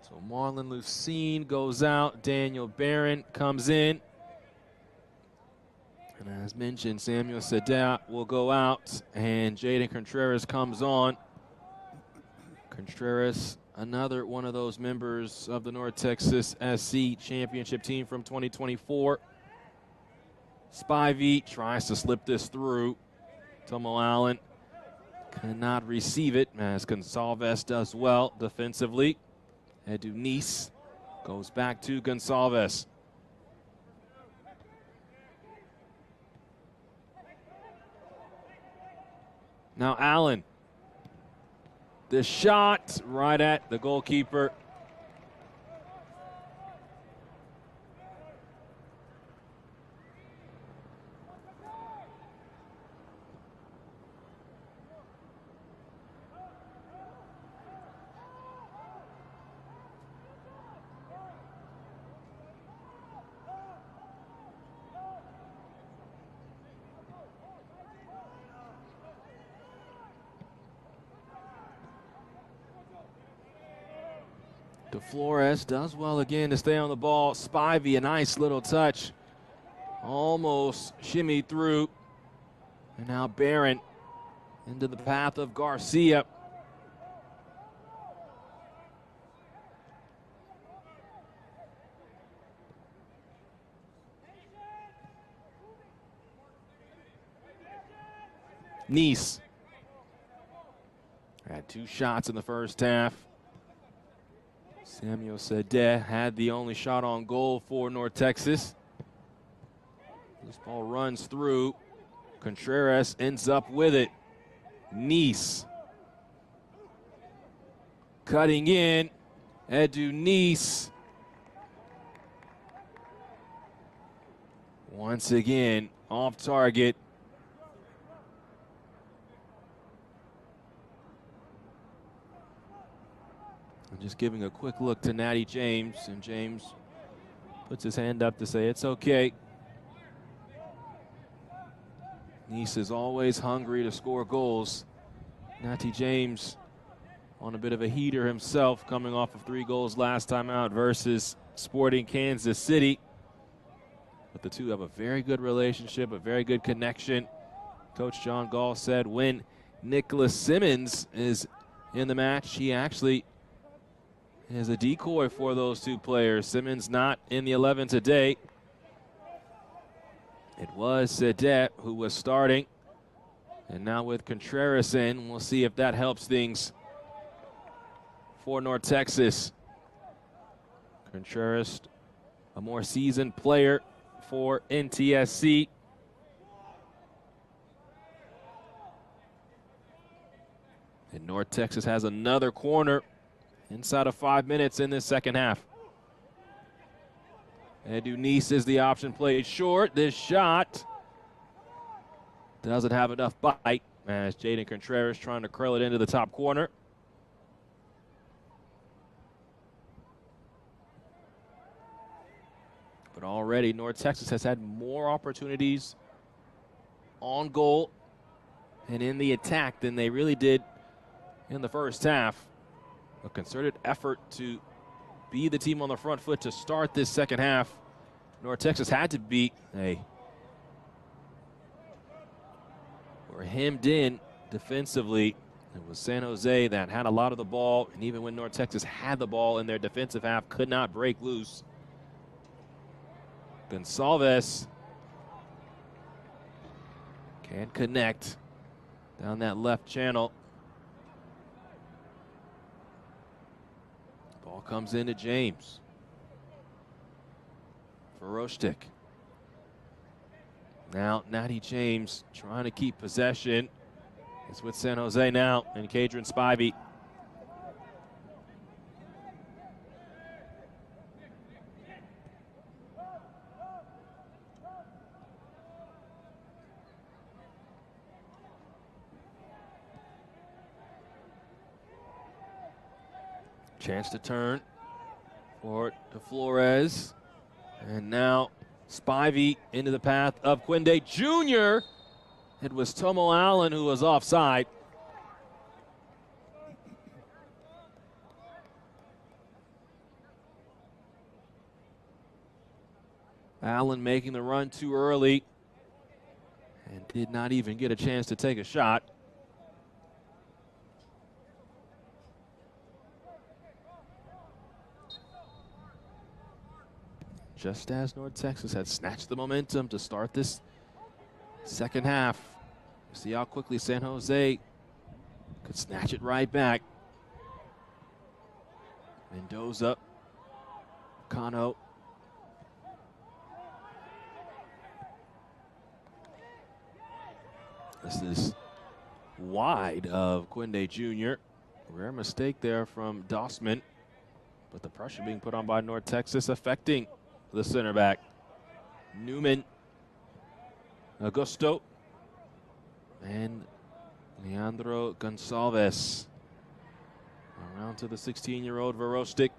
So Marlon Lucene goes out. Daniel Barron comes in. And as mentioned, Samuel Sadat will go out, and Jaden Contreras comes on. Contreras, another one of those members of the North Texas SC championship team from 2024. Spivey tries to slip this through. Tomo Allen cannot receive it, as Gonsalves does well defensively. Edu Nice goes back to Gonsalves. Now Allen. The shot right at the goalkeeper. DeFlores does well again to stay on the ball. Spivey, a nice little touch. Almost shimmied through. And now Barron into the path of Garcia. Nice had 2 shots in the first half. Samuel Sadeh had the only shot on goal for North Texas. This ball runs through. Contreras ends up with it. Nice. Cutting in. Edu Nice. Once again, off target. Just giving a quick look to Natty James, and James puts his hand up to say it's okay. Nice is always hungry to score goals. Natty James on a bit of a heater himself, coming off of 3 goals last time out versus Sporting Kansas City. But the two have a very good relationship, a very good connection. Coach John Gall said when Nicholas Simmons is in the match, he actually is a decoy for those 2 players. Simmons not in the 11 today. It was Sadet who was starting. And now with Contreras in, we'll see if that helps things for North Texas. Contreras, a more seasoned player for NTSC. And North Texas has another corner inside of 5 minutes in this second half. And Dunice is the option, played short. This shot doesn't have enough bite as Jaden Contreras trying to curl it into the top corner. But already North Texas has had more opportunities on goal and in the attack than they really did in the first half. A concerted effort to be the team on the front foot to start this second half. North Texas had to beat were hemmed in defensively. It was San Jose that had a lot of the ball, and even when North Texas had the ball in their defensive half, could not break loose. Gonsalves can connect down that left channel. Ball comes into James. Verostic. Now Natty James trying to keep possession. It's with San Jose now and Kadron Spivey. Chance to turn for DeFlores. And now Spivey into the path of Quinde Jr. It was Tomo Allen who was offside. Allen making the run too early and did not even get a chance to take a shot. Just as North Texas had snatched the momentum to start this second half. See how quickly San Jose could snatch it right back. Mendoza, Cano. This is wide of Quinde Jr. Rare mistake there from Dossman, but the pressure being put on by North Texas affecting the center back. Newman, Augusto, and Leandro Gonsalves. Around to the 16-year-old Verostic.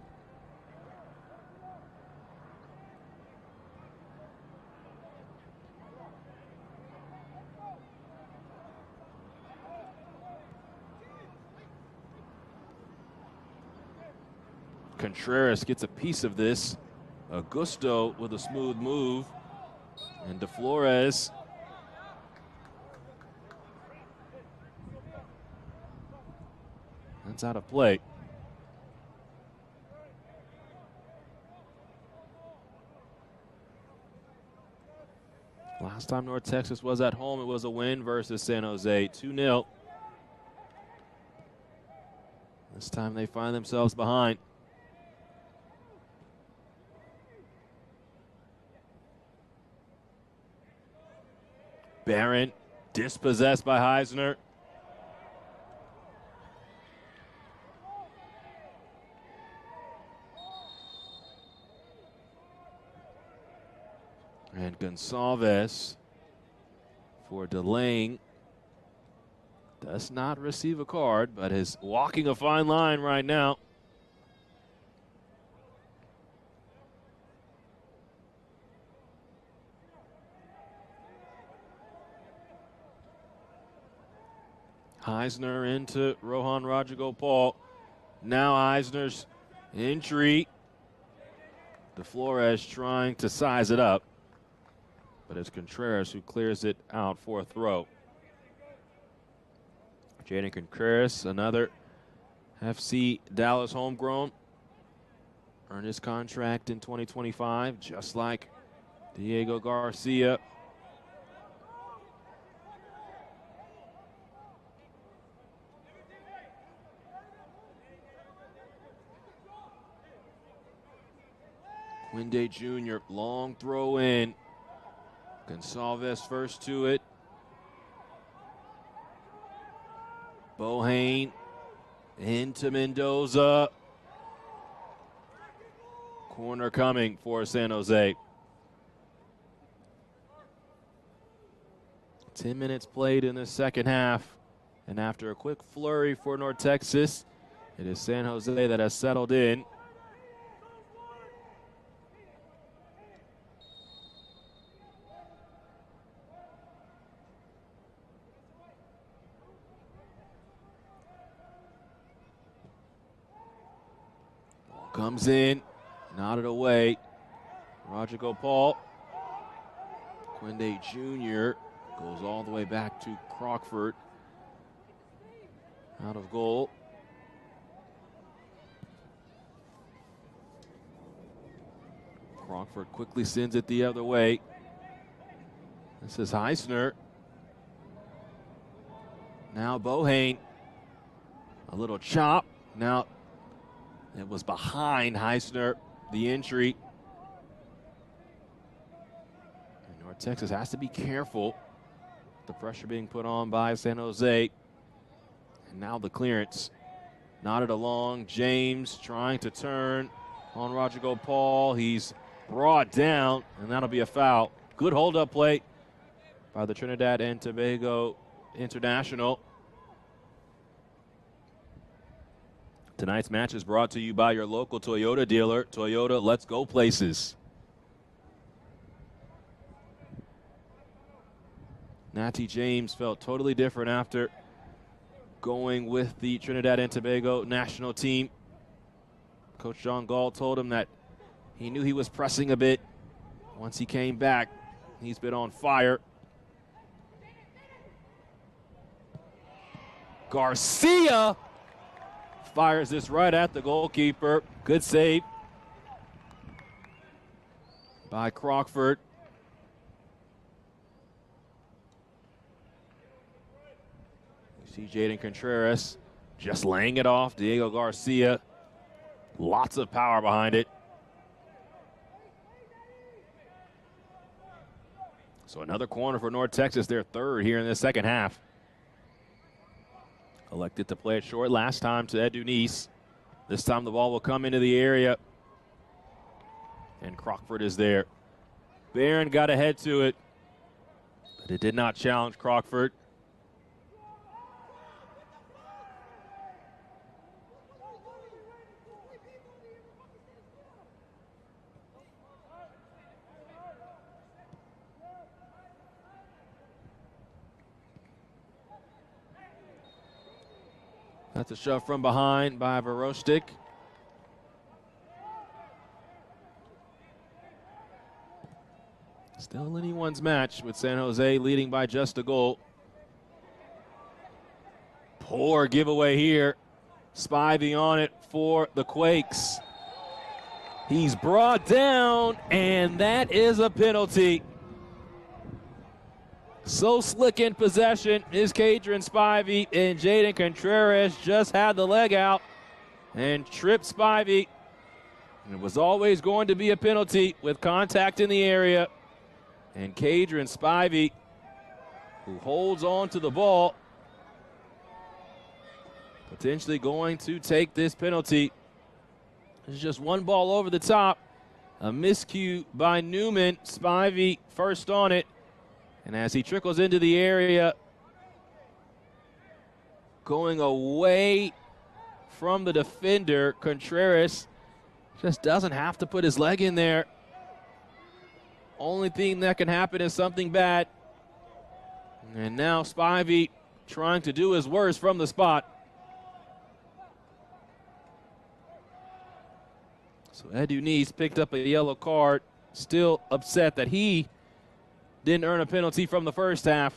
Contreras gets a piece of this. Augusto with a smooth move. And DeFlores. That's out of play. Last time North Texas was at home, it was a win versus San Jose, 2-0. This time they find themselves behind. Barron dispossessed by Heisner. And Gonsalves, for delaying, does not receive a card, but is walking a fine line right now. Heisner into Rohan Rajagopal. Now Heisner's entry. DeFlores trying to size it up, but it's Contreras who clears it out for a throw. Jaden Contreras, another FC Dallas homegrown, earned his contract in 2025, just like Diego Garcia. Quinde Jr., long throw in. Gonsalves first to it. Bohane into Mendoza. Corner coming for San Jose. 10 minutes played in the second half. And after a quick flurry for North Texas, it is San Jose that has settled in. Ball comes in, nodded away. Roger Gopal. Quinde Jr. goes all the way back to Crockford. Out of goal. Crockford quickly sends it the other way. This is Heisner. Now Bohane. A little chop. Now it was behind Heisner, the entry. And North Texas has to be careful. The pressure being put on by San Jose. And now the clearance. Nodded along. James trying to turn on Roger Gopal. He's brought down, and that'll be a foul. Good hold-up play by the Trinidad and Tobago International. Tonight's match is brought to you by your local Toyota dealer. Toyota, let's go places. Natty James felt totally different after going with the Trinidad and Tobago national team. Coach John Gall told him that he knew he was pressing a bit. Once he came back, he's been on fire. Garcia fires this right at the goalkeeper. Good save by Crockford. You see Jaden Contreras just laying it off. Diego Garcia, lots of power behind it. So another corner for North Texas, their third here in the second half. Elected to play it short last time to Ed Dunice. This time the ball will come into the area. And Crockford is there. Barron got ahead to it, but it did not challenge Crockford. That's a shove from behind by Verostic. Still anyone's match with San Jose leading by just a goal. Poor giveaway here. Spivey on it for the Quakes. He's brought down, and that is a penalty. So slick in possession is Kadron Spivey, and Jaden Contreras just had the leg out and tripped Spivey. And it was always going to be a penalty with contact in the area. And Kadron Spivey, who holds on to the ball, potentially going to take this penalty. There's just one ball over the top. A miscue by Newman. Spivey first on it. And as he trickles into the area, going away from the defender, Contreras just doesn't have to put his leg in there. Only thing that can happen is something bad. And now Spivey trying to do his worst from the spot. So Ed Dunice picked up a yellow card, still upset that he didn't earn a penalty from the first half.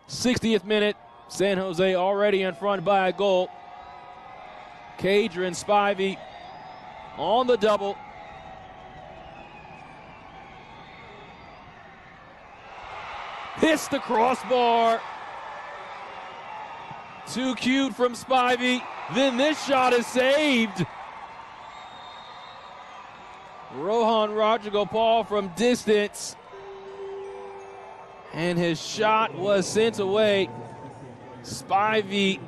'60th minute, San Jose already in front by a goal. Kadron Spivey on the double. Hits the crossbar. Too cute from Spivey. Then this shot is saved. Rohan Rajagopal from distance. And his shot was sent away. Spivey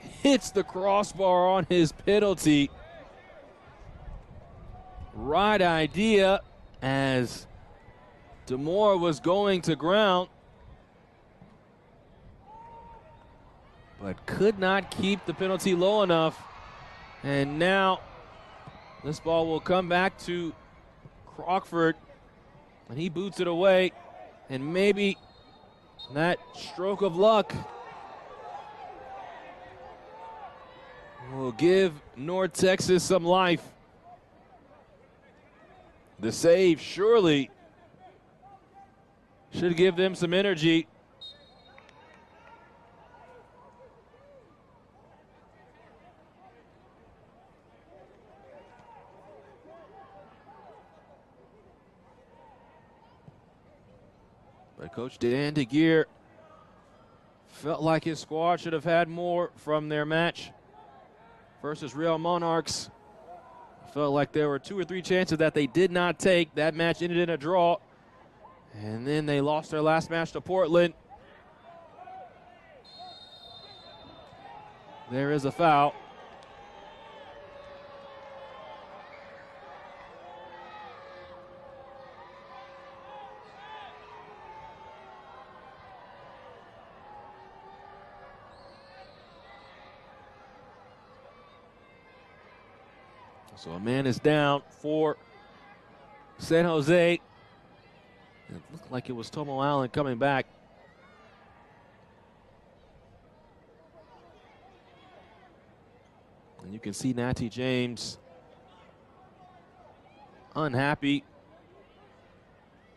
hits the crossbar on his penalty. Right idea as Demore was going to ground, but could not keep the penalty low enough. And now this ball will come back to Crockford, and he boots it away. And maybe that stroke of luck will give North Texas some life. The save surely should give them some energy. But Coach Dan DeGeer felt like his squad should have had more from their match versus Real Monarchs. Felt like there were 2 or 3 chances that they did not take. That match ended in a draw. And then they lost their last match to Portland. There is a foul. So a man is down for San Jose. It looked like it was Tomo Allen coming back. And you can see Natty James unhappy.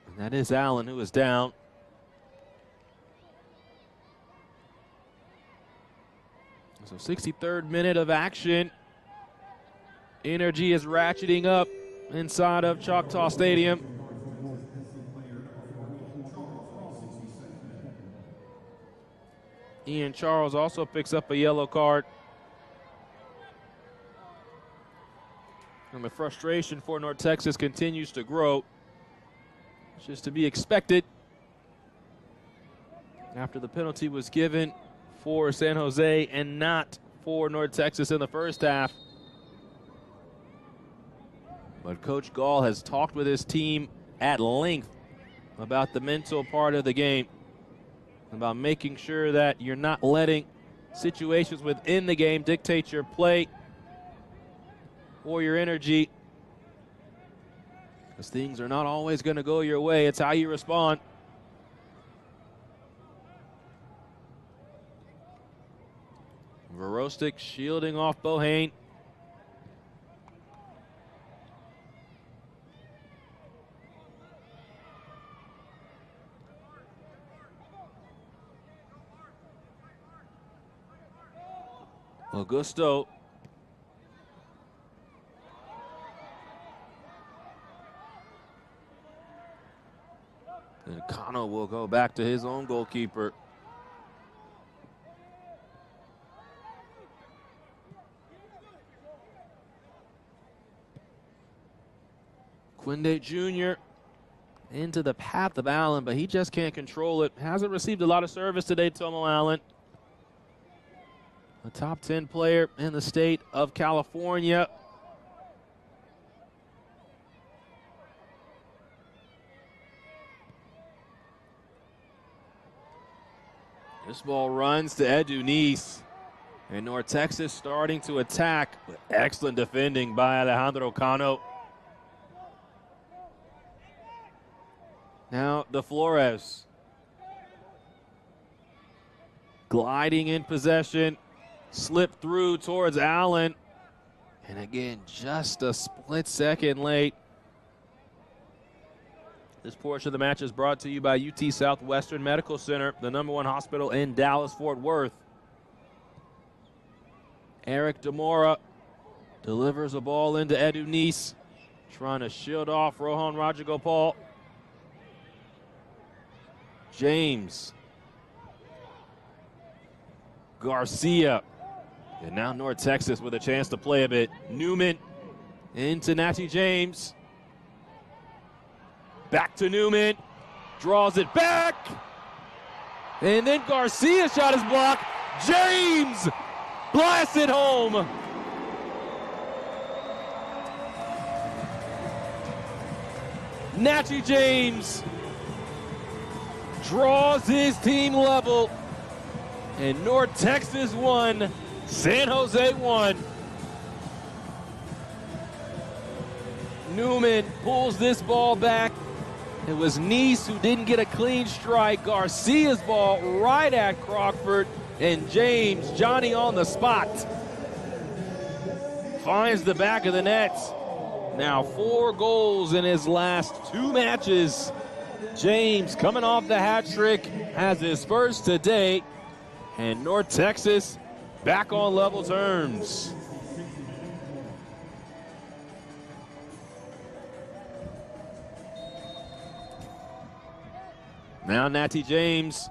And that is Allen who is down. So 63rd minute of action. Energy is ratcheting up inside of Choctaw Stadium. Ian Charles also picks up a yellow card. And the frustration for North Texas continues to grow. It's just to be expected after the penalty was given for San Jose and not for North Texas in the first half. But Coach Gall has talked with his team at length about the mental part of the game, about making sure that you're not letting situations within the game dictate your play or your energy, because things are not always going to go your way. It's how you respond. Verostic shielding off Bohane. Augusto. And Kano will go back to his own goalkeeper. Quinde Jr. into the path of Allen, but he just can't control it. Hasn't received a lot of service today, Tomo Allen. A top 10 player in the state of California. This ball runs to Edu and North Texas starting to attack. Excellent defending by Alejandro Cano. Now De Flores gliding in possession. Slip through towards Allen. And again, just a split second late. This portion of the match is brought to you by UT Southwestern Medical Center, the #1 hospital in Dallas-Fort Worth. Eric Demora delivers a ball into Edu Nice, trying to shield off Rohan Rajagopal. James Garcia And now North Texas with a chance to play a bit. Newman into Natty James. Back to Newman. Draws it back. And then Garcia shot his block. James blasts it home. Natty James draws his team level. And North Texas won. San Jose won. Newman pulls this ball back. It was Neese who didn't get a clean strike. Garcia's ball right at Crockford. And James, Johnny on the spot, finds the back of the net. Now 4 goals in his last 2 matches. James coming off the hat trick, has his first today. And North Texas back on level terms. Now Natty James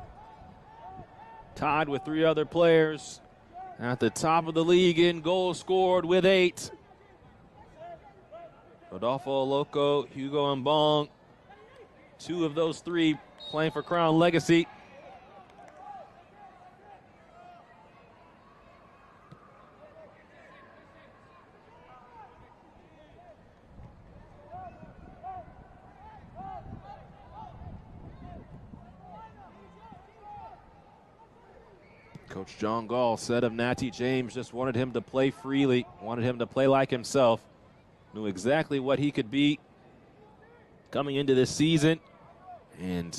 tied with 3 other players at the top of the league in goals scored with 8. Rodolfo Loco, Hugo Mbong, 2 of those 3 playing for Crown Legacy. Coach John Gall said of Natty James, just wanted him to play freely, wanted him to play like himself, knew exactly what he could be coming into this season. And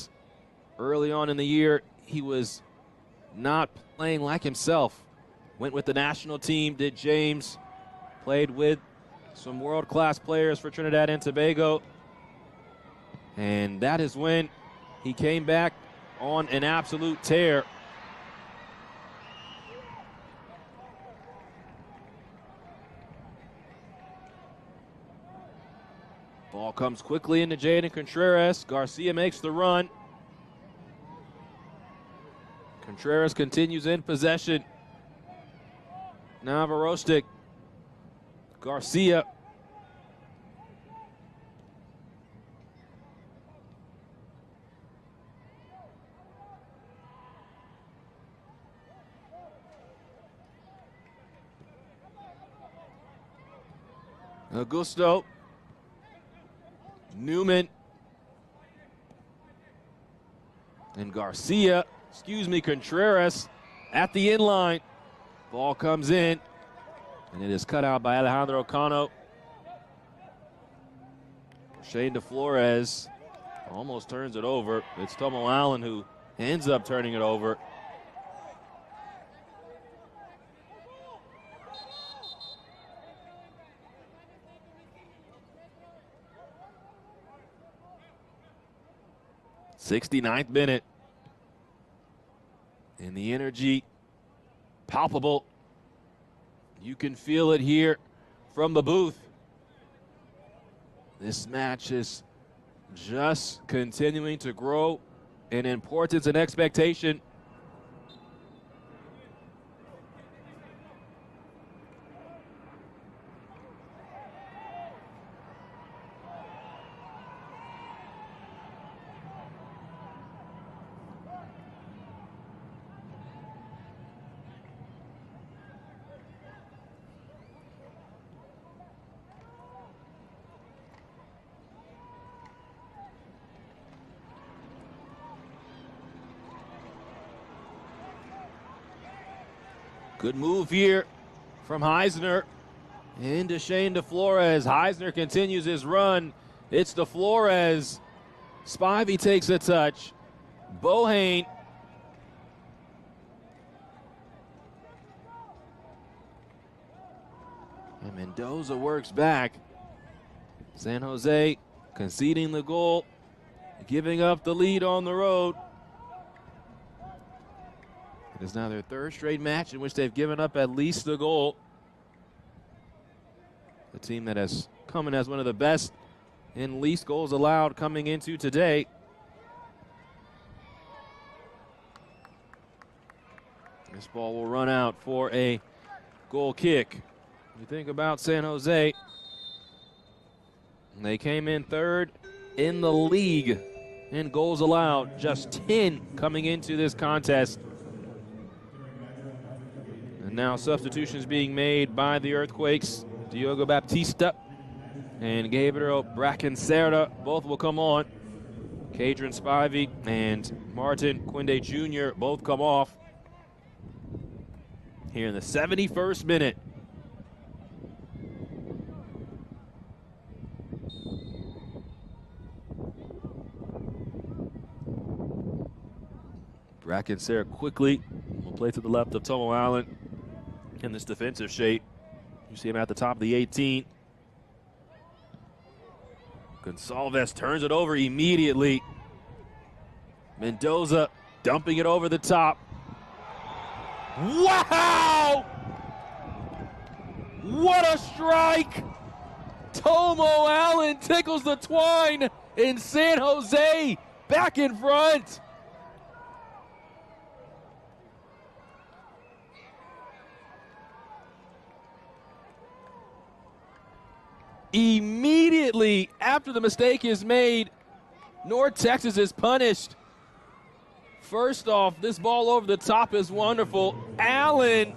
early on in the year, he was not playing like himself. Went with the national team, did James, played with some world-class players for Trinidad and Tobago. And that is when he came back on an absolute tear. Ball comes quickly into Jaden Contreras. Garcia makes the run. Contreras continues in possession. Now Verostic. Garcia. Augusto. Newman and Contreras at the inline. Ball comes in, and it is cut out by Alejandro Cano. Shane DeFlores almost turns it over. It's Tomo Allen who ends up turning it over. '69th minute. And the energy palpable. You can feel it here from the booth. This match is just continuing to grow in importance and expectation. Good move here from Heisner into Shane DeFlores. Heisner continues his run. It's DeFlores. Spivey takes a touch. Bohane. And Mendoza works back. San Jose conceding the goal, giving up the lead on the road. It is now their 3rd straight match in which they've given up at least a goal. A team that has come in as one of the best in least goals allowed coming into today. This ball will run out for a goal kick. You think about San Jose, they came in third in the league in goals allowed, just 10 coming into this contest. And now substitutions being made by the Earthquakes. Diogo Baptista and Gabriel Brackenserra both will come on. Kadron Spivey and Martin Quinde Jr. both come off here in the 71st minute. Brackenserra quickly will play to the left of Tomo Allen in this defensive shape. You see him at the top of the 18. Gonçalves turns it over immediately. Mendoza dumping it over the top. Wow! What a strike! Tomo Allen tickles the twine in San Jose, back in front. Immediately after the mistake is made, North Texas is punished. First off, this ball over the top is wonderful. Allen,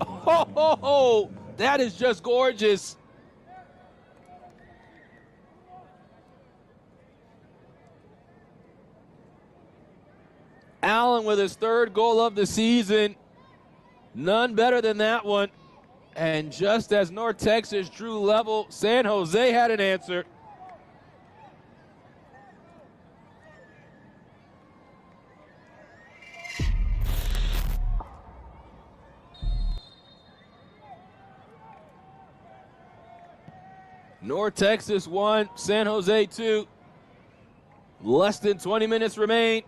oh, that is just gorgeous. Allen with his third goal of the season. None better than that one. And just as North Texas drew level, San Jose had an answer. North Texas 1, San Jose 2. Less than 20 minutes remain.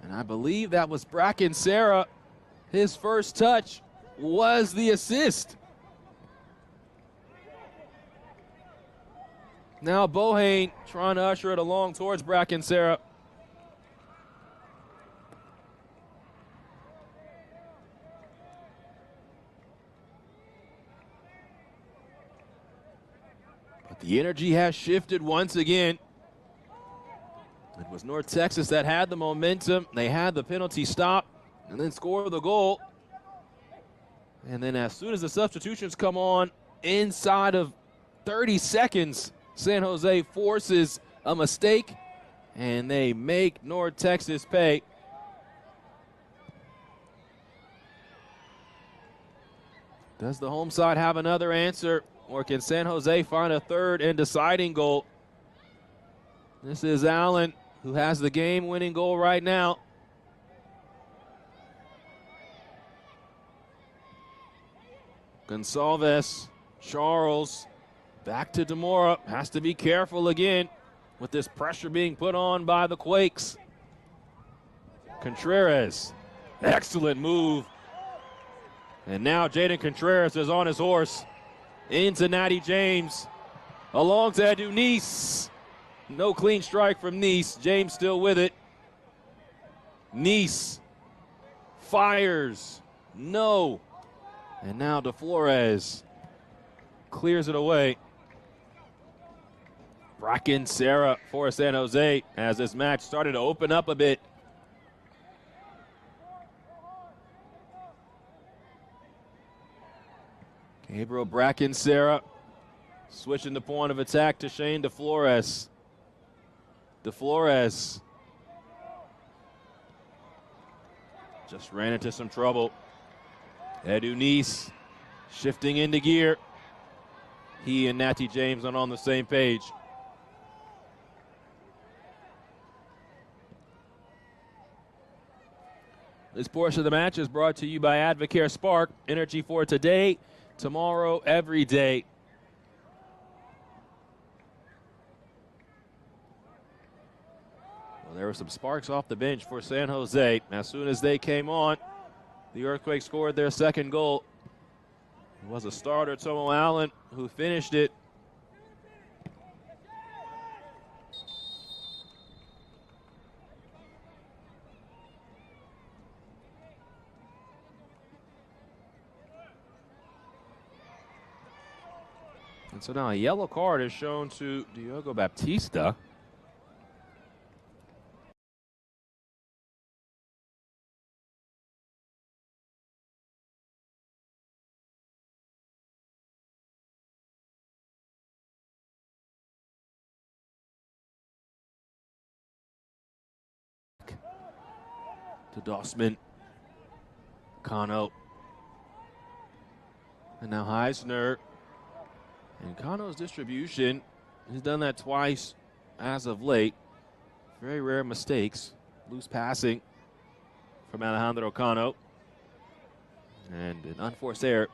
And I believe that was Brackenserra. His first touch was the assist. Now Bohane trying to usher it along towards Brackenserra. But the energy has shifted once again. It was North Texas that had the momentum. They had the penalty stop and then scored the goal. And then as soon as the substitutions come on, inside of 30 seconds, San Jose forces a mistake, and they make North Texas pay. Does the home side have another answer, or can San Jose find a third and deciding goal? This is Allen, who has the game-winning goal right now. Gonçalves, Charles, back to Demora. Has to be careful again with this pressure being put on by the Quakes. Contreras, excellent move. And now Jaden Contreras is on his horse into Natty James. Along to Edu Nice. No clean strike from Nice. James still with it. Nice fires. No. And now DeFlores clears it away. Brackenserra for San Jose as this match started to open up a bit. Gabriel Brackenserra switching the point of attack to Shane DeFlores. DeFlores just ran into some trouble. Edu Nice shifting into gear. He and Natty James are on the same page. This portion of the match is brought to you by Advocare Spark. Energy for today, tomorrow, every day. Well, there were some sparks off the bench for San Jose. As soon as they came on, the Earthquakes scored their second goal. It was a starter, Tomo Allen, who finished it. So now a yellow card is shown to Diogo Baptista. To Dossman. Kano. And now Heisner. And Kano's distribution, he's done that twice as of late. Very rare mistakes. Loose passing from Alejandro Kano. And an unforced error,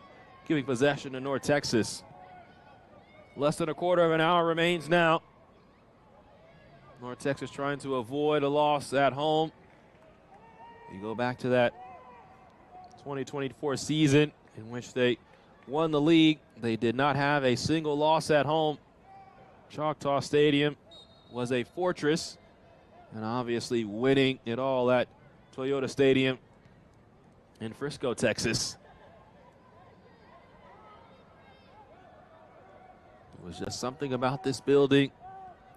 giving possession to North Texas. Less than a quarter of an hour remains now. North Texas trying to avoid a loss at home. You go back to that 2024 season in which they won the league. They did not have a single loss at home. Choctaw Stadium was a fortress, and obviously winning it all at Toyota Stadium in Frisco, Texas. It was just something about this building.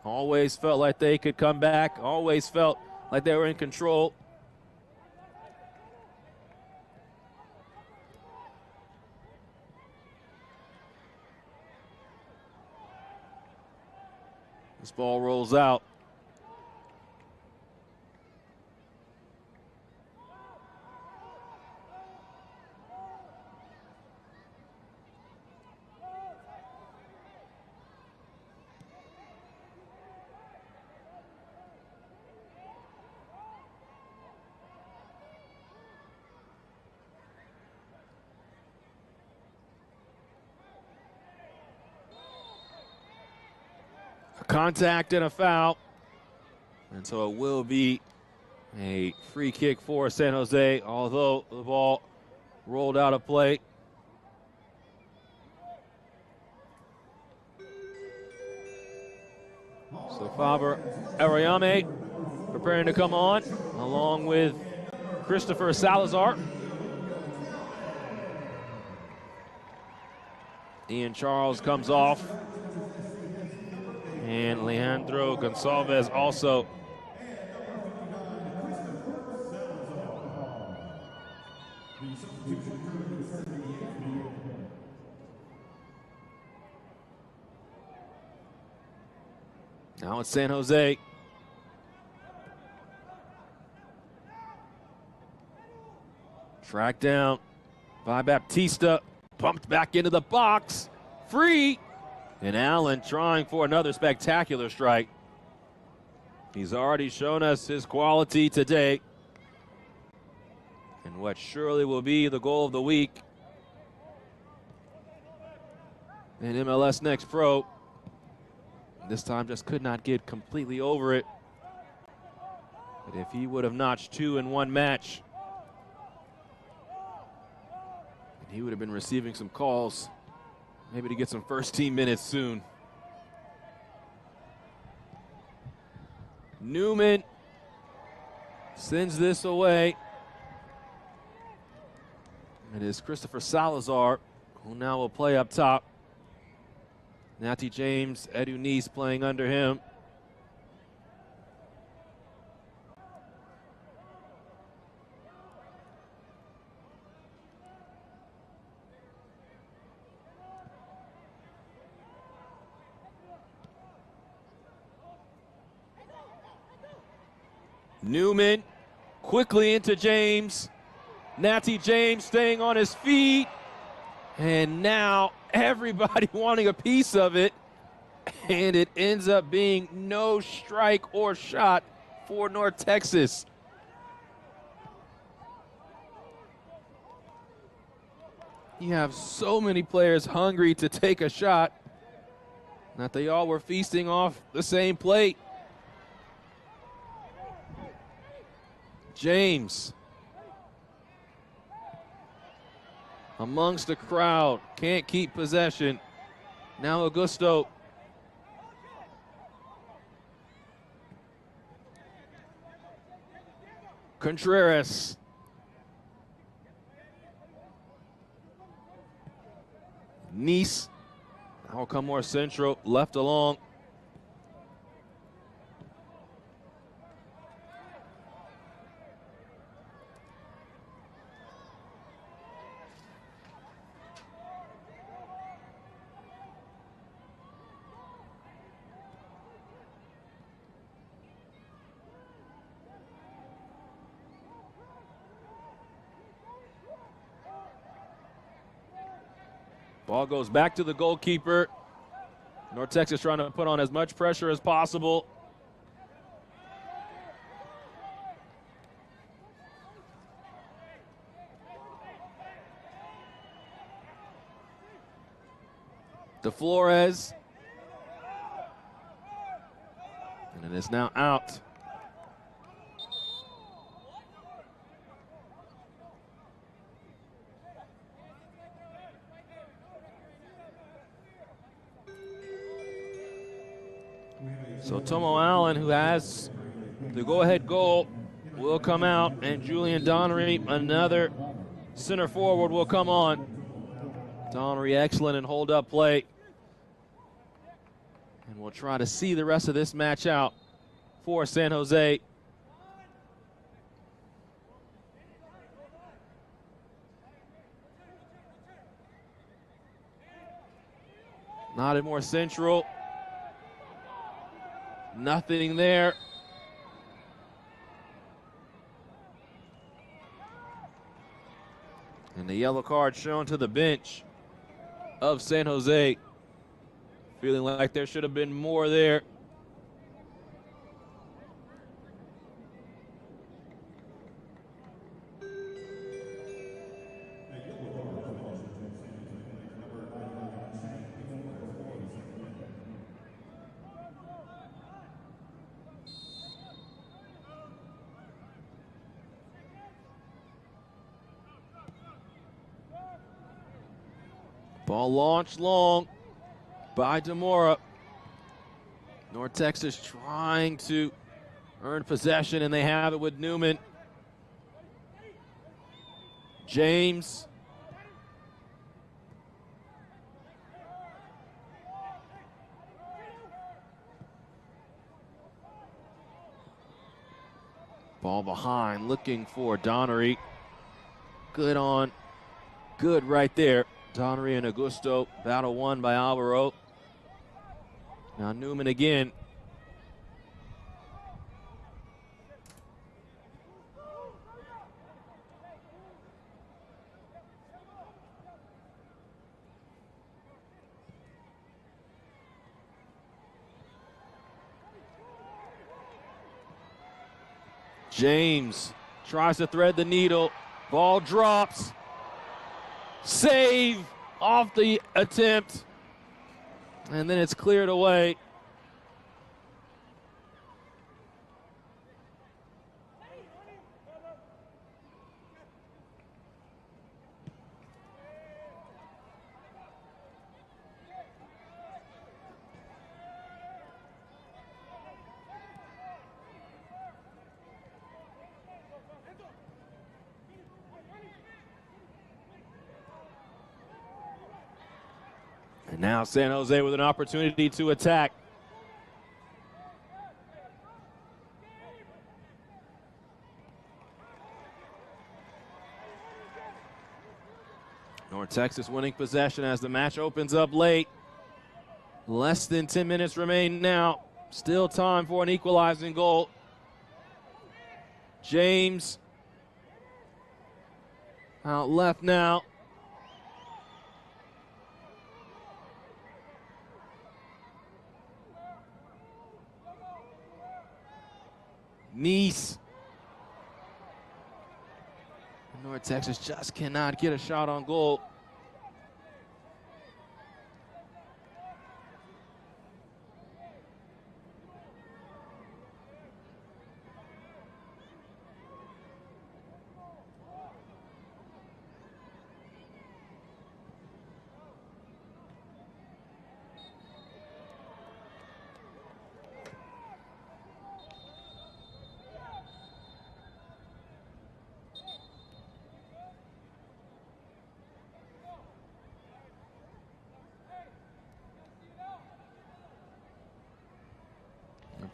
Always felt like they could come back, always felt like they were in control. This ball rolls out. Contact and a foul. And so it will be a free kick for San Jose, although the ball rolled out of play. So Faber Arayame preparing to come on, along with Christopher Salazar. Ian Charles comes off. And Leandro Gonçalves also. Now it's San Jose. Tracked down by Baptista. Pumped back into the box. Free. And Allen trying for another spectacular strike. He's already shown us his quality today. And what surely will be the goal of the week in MLS Next Pro. This time just could not get completely over it. But if he would have notched 2 in one match, he would have been receiving some calls. Maybe to get some first team minutes soon. Newman sends this away. It is Christopher Salazar who now will play up top. Natty James, Edu Neese playing under him. Newman quickly into James. Natty James staying on his feet. And now everybody wanting a piece of it. And it ends up being no strike or shot for North Texas. You have so many players hungry to take a shot that they all were feasting off the same plate. James amongst the crowd, can't keep possession. Now Augusto. Contreras. Neese I'll come more central, left along. Ball goes back to the goalkeeper. North Texas trying to put on as much pressure as possible. De Flores. And it is now out. So Tomo Allen, who has the go-ahead goal, will come out, and Julian Donnery, another center forward, will come on. Donnery excellent in hold-up play. And we'll try to see the rest of this match out for San Jose. Not in more central. Nothing there. And the yellow card shown to the bench of San Jose. Feeling like there should have been more there. Ball launched long by Demora. North Texas trying to earn possession, and they have it with Newman. James. Ball behind, looking for Donnery. Good on, good right there. Donnery and Augusto, battle won by Alvaro. Now Newman again. James tries to thread the needle. Ball drops. Save off the attempt. And then it's cleared away. And now San Jose with an opportunity to attack. North Texas winning possession as the match opens up late. Less than 10 minutes remain now. Still time for an equalizing goal. James out left now. Nice. North Texas just cannot get a shot on goal.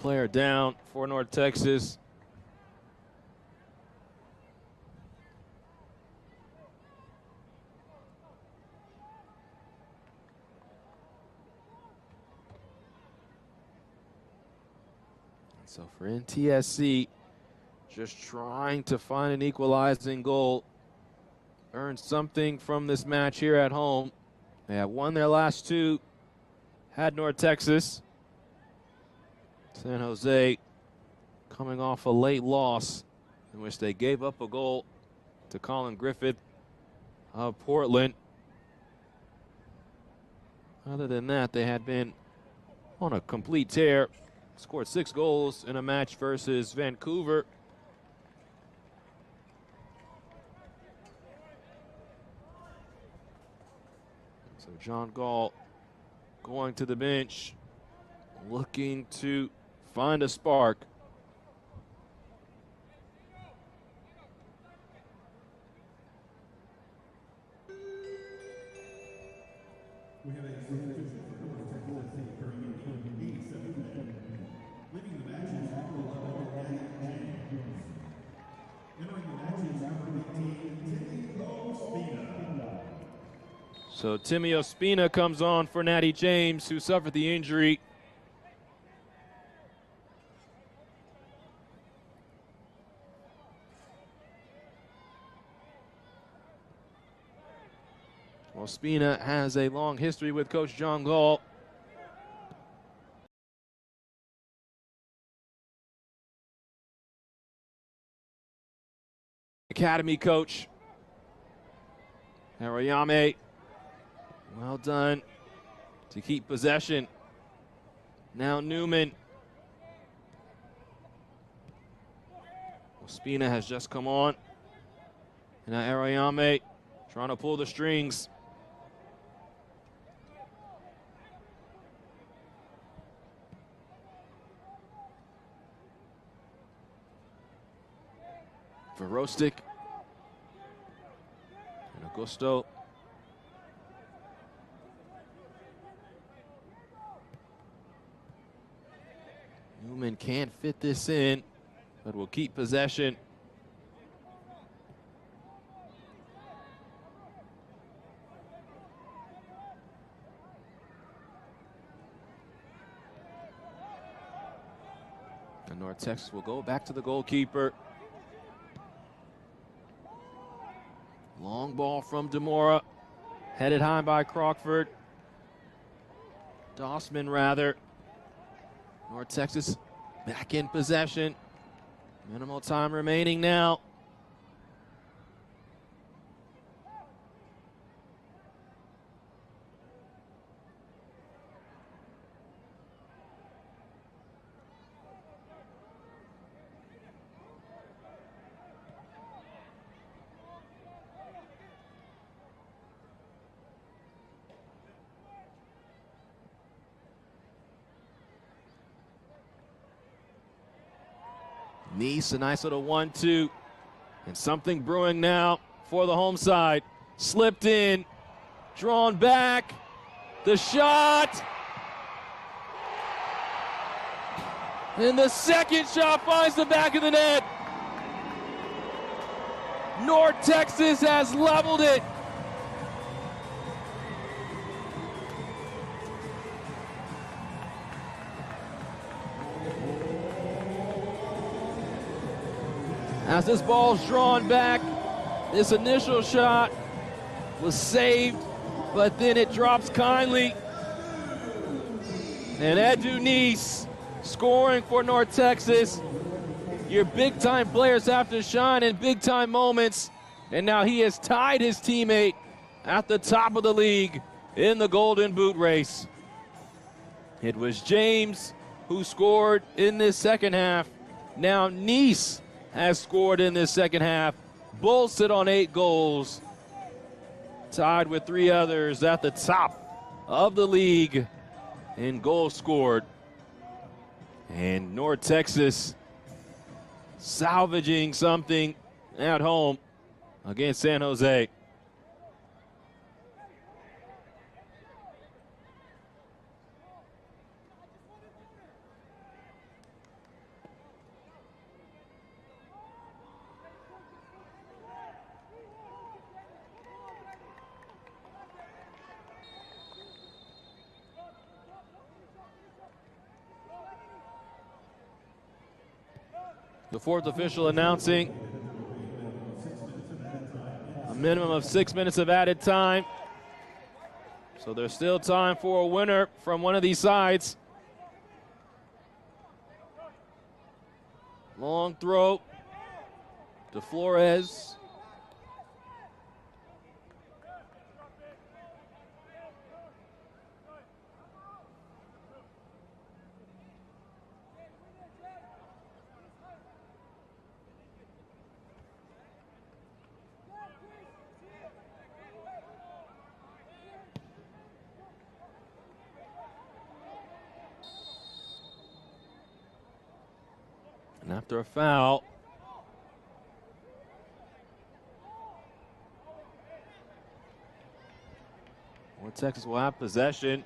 player down for North Texas. So for NTSC, just trying to find an equalizing goal, earn something from this match here at home. They have won their last two, had North Texas. San Jose coming off a late loss in which they gave up a goal to Colin Griffith of Portland. Other than that, they had been on a complete tear. Scored 6 goals in a match versus Vancouver. So John Gall going to the bench, looking to find a spark. We have a substitution for North Texas occurring in the 87th minute. Leaving the match is number 11, Natty James. Entering the match is number 18, Timmy Ospina. So Timmy Ospina comes on for Natty James, who suffered the injury. Ospina has a long history with Coach John Gall. Academy coach Arayame, well done to keep possession. Now Newman. Ospina has just come on. And now Arayame trying to pull the strings. Verostic and Augusto. Newman can't fit this in, but will keep possession. And North Texas will go back to the goalkeeper. Long ball from Demora, headed high by Crockford. Dossman, rather. North Texas back in possession. Minimal time remaining now. Nice, a nice little 1-2. And something brewing now for the home side. Slipped in, drawn back. The shot. And the second shot finds the back of the net. North Texas has leveled it. As this ball's drawn back, this initial shot was saved, but then it drops kindly. And Edu Nice scoring for North Texas. Your big-time players have to shine in big-time moments, and now he has tied his teammate at the top of the league in the Golden Boot race. It was James who scored in this second half. Now Nice has scored in this second half. Bulls sit on 8 goals, tied with 3 others at the top of the league in goals scored. And North Texas salvaging something at home against San Jose. The fourth official announcing a minimum of 6 minutes of added time. So there's still time for a winner from one of these sides. Long throw to Flores. And after a foul, North Texas will have possession.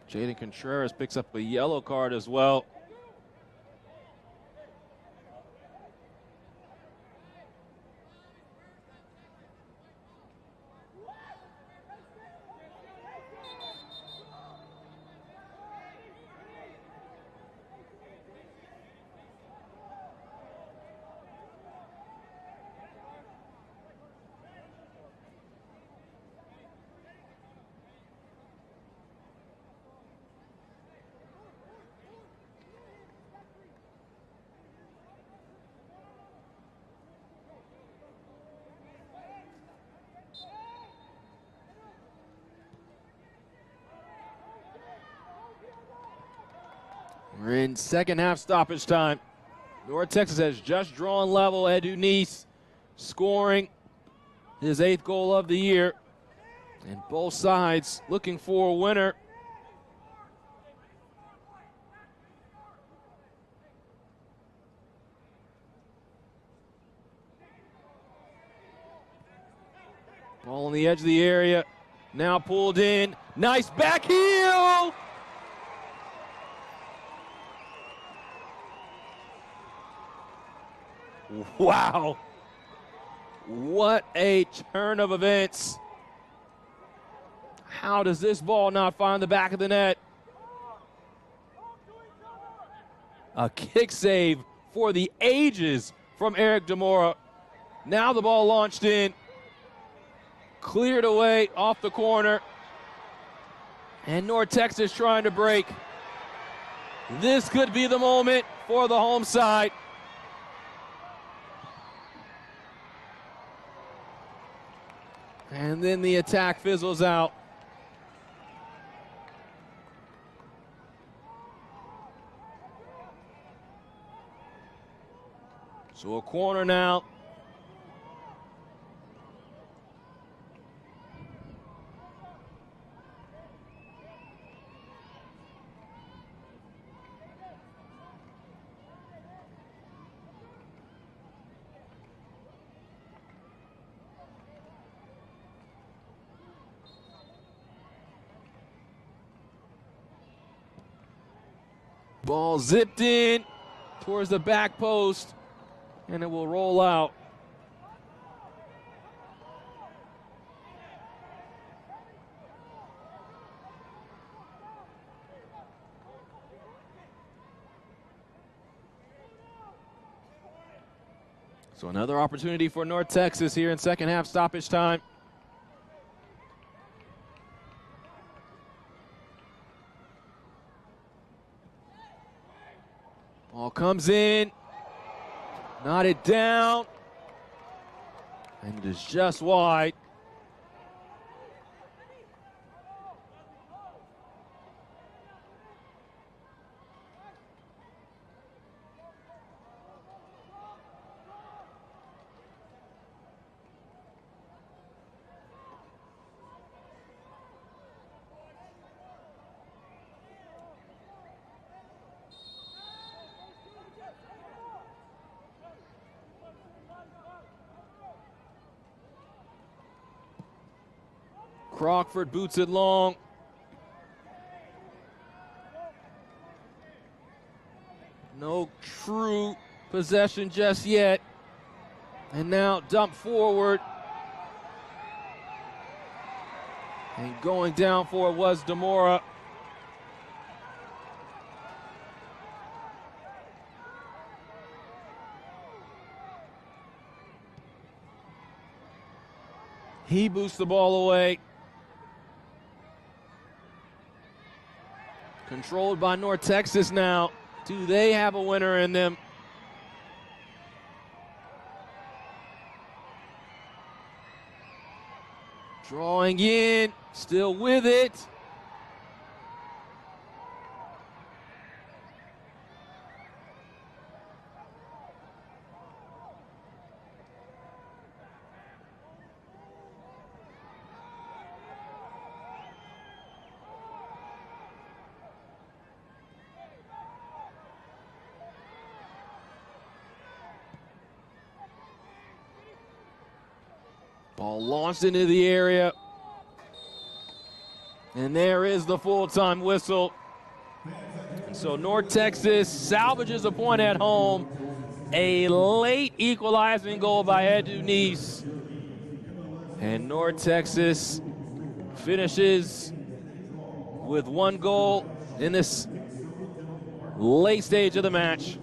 Jaden Contreras picks up a yellow card as well. We're in second half stoppage time. North Texas has just drawn level. Edu Neese scoring his 8th goal of the year. And both sides looking for a winner. Ball on the edge of the area. Now pulled in. Nice back heel. Wow. What a turn of events. How does this ball not find the back of the net? A kick save for the ages from Eric Demora. Now the ball launched in. Cleared away off the corner. And North Texas trying to break. This could be the moment for the home side. And then the attack fizzles out. So a corner now. Ball zipped in towards the back post, and it will roll out. So another opportunity for North Texas here in second half stoppage time. Ball comes in, knotted down, and it is just wide. Crockford boots it long. No true possession just yet. And now dump forward. And going down for it was Demora. He boosts the ball away. Controlled by North Texas now. Do they have a winner in them? Drawing in, still with it. Ball launched into the area. And there is the full-time whistle. And so North Texas salvages a point at home. A late equalizing goal by Edu Nice. And North Texas finishes with one goal in this late stage of the match.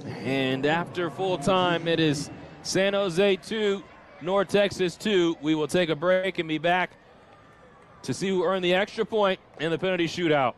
And after full time, it is San Jose 2, North Texas 2. We will take a break and be back to see who earned the extra point in the penalty shootout.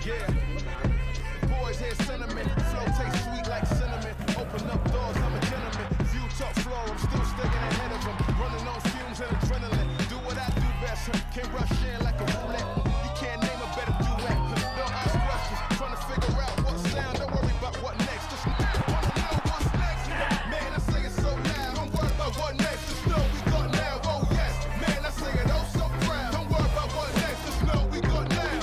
Yeah, boys hear sentiment, flow tastes sweet like cinnamon. Open up doors, I'm a gentleman. View top floor, I'm still sticking ahead of them. Running on fumes and adrenaline. Do what I do best, can't rush in like a roulette. You can't name a better duet. Don't ask questions, trying to figure out what sound. Don't worry about what next, just wanna know what's next. Man, I say it so loud, don't worry about what next. Just know we got now, oh yes. Man, I say it oh so proud. Don't worry about what next, just know we got now.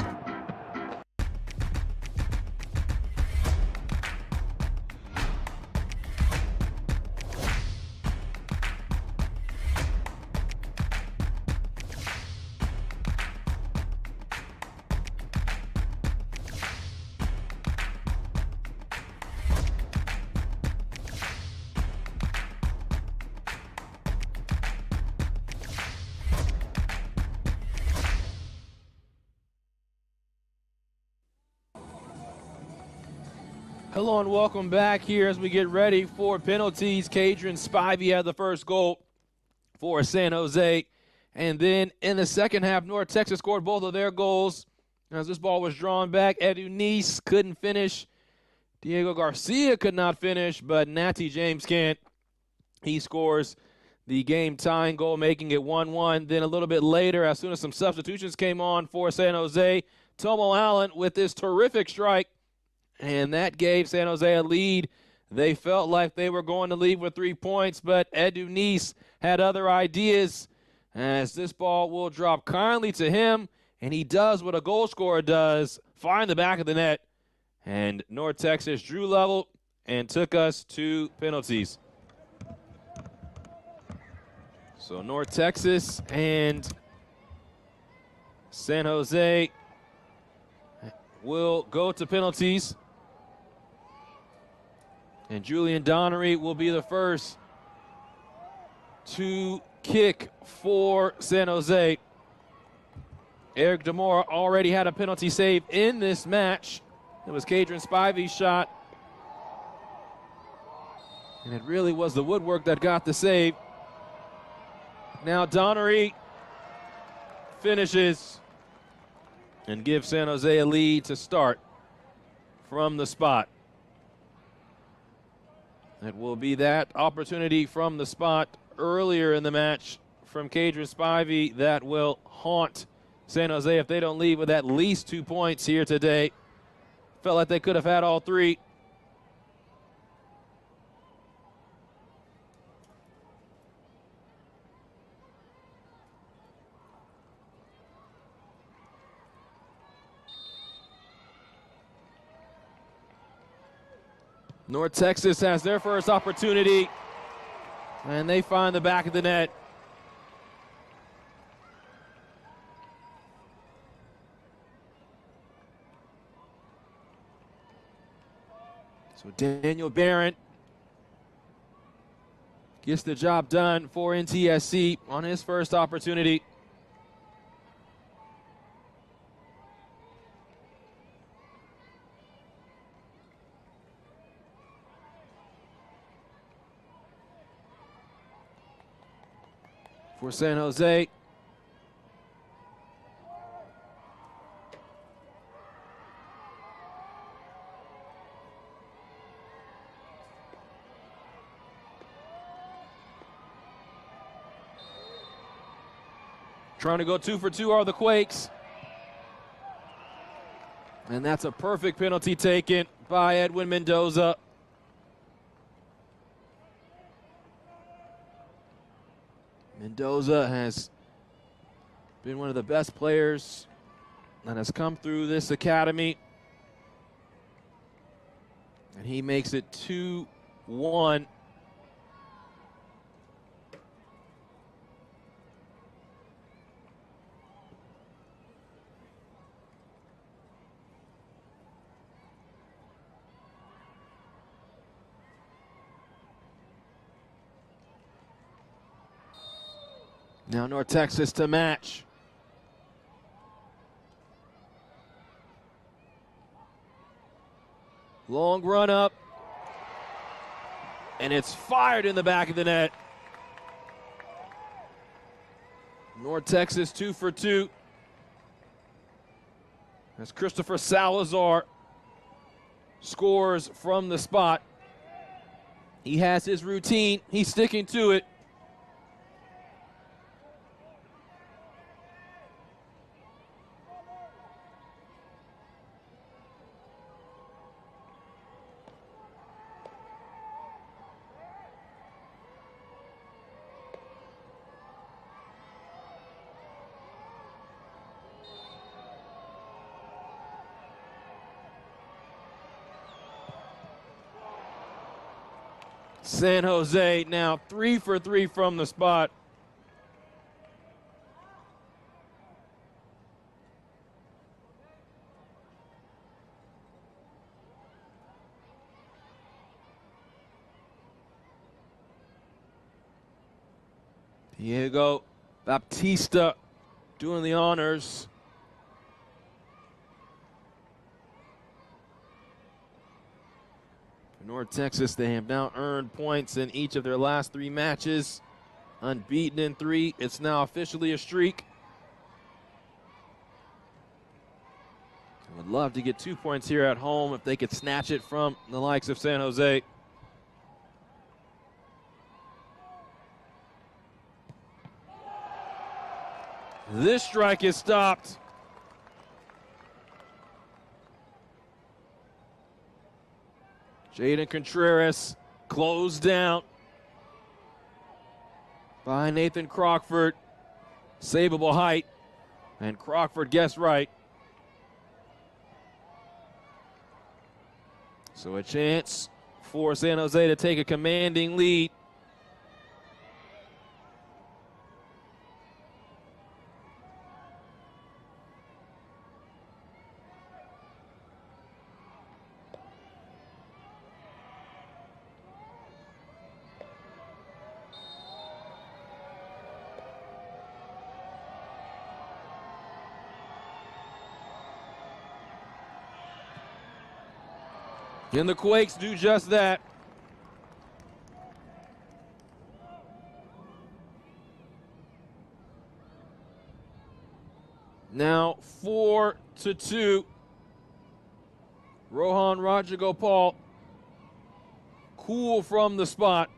Hello and welcome back here as we get ready for penalties. Cadron Spivey had the first goal for San Jose. And then in the second half, North Texas scored both of their goals. As this ball was drawn back, Edu Nice couldn't finish. Diego Garcia could not finish, but Natty James can't. He scores the game-tying goal, making it 1-1. Then a little bit later, as soon as some substitutions came on for San Jose, Tomo Allen with this terrific strike. And that gave San Jose a lead. They felt like they were going to leave with 3 points, but Edu Nice had other ideas as this ball will drop kindly to him, and he does what a goal scorer does, find the back of the net. And North Texas drew level and took us to penalties. So North Texas and San Jose will go to penalties. And Julian Donnery will be the first to kick for San Jose. Eric Demora already had a penalty save in this match. It was Cadron Spivey's shot. And it really was the woodwork that got the save. Now Donnery finishes and gives San Jose a lead to start from the spot. It will be that opportunity from the spot earlier in the match from Cadron Spivey that will haunt San Jose if they don't leave with at least 2 points here today. Felt like they could have had all three. North Texas has their first opportunity, and they find the back of the net. So Daniel Barron gets the job done for NTSC on his first opportunity. For San Jose, trying to go 2 for 2 are the Quakes. And that's a perfect penalty taken by Edwin Mendoza. Mendoza has been one of the best players that has come through this academy. And he makes it 2-1. Now North Texas to match. Long run up. And it's fired in the back of the net. North Texas 2 for 2. As Christopher Salazar scores from the spot. He has his routine. He's sticking to it. San Jose now 3 for 3 from the spot. Diego Baptista doing the honors. North Texas, they have now earned points in each of their last 3 matches. Unbeaten in 3. It's now officially a streak. I would love to get 2 points here at home if they could snatch it from the likes of San Jose. This strike is stopped. Jaden Contreras closed down by Nathan Crockford. Saveable height, and Crockford guessed right. So a chance for San Jose to take a commanding lead. And the Quakes do just that. Now 4-2. Rohan Rajagopal cool from the spot.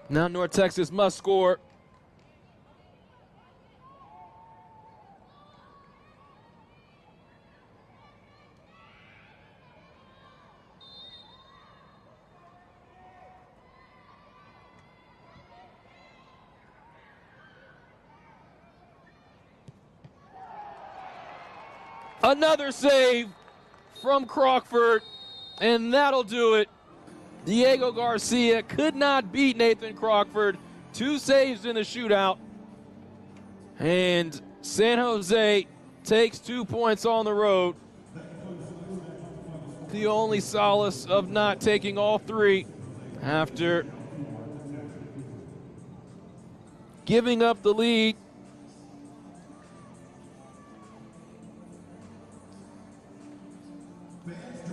Now North Texas must score. Another save from Crockford, and that'll do it. Diego Garcia could not beat Nathan Crockford. 2 saves in the shootout. And San Jose takes 2 points on the road. The only solace of not taking all 3 after giving up the lead.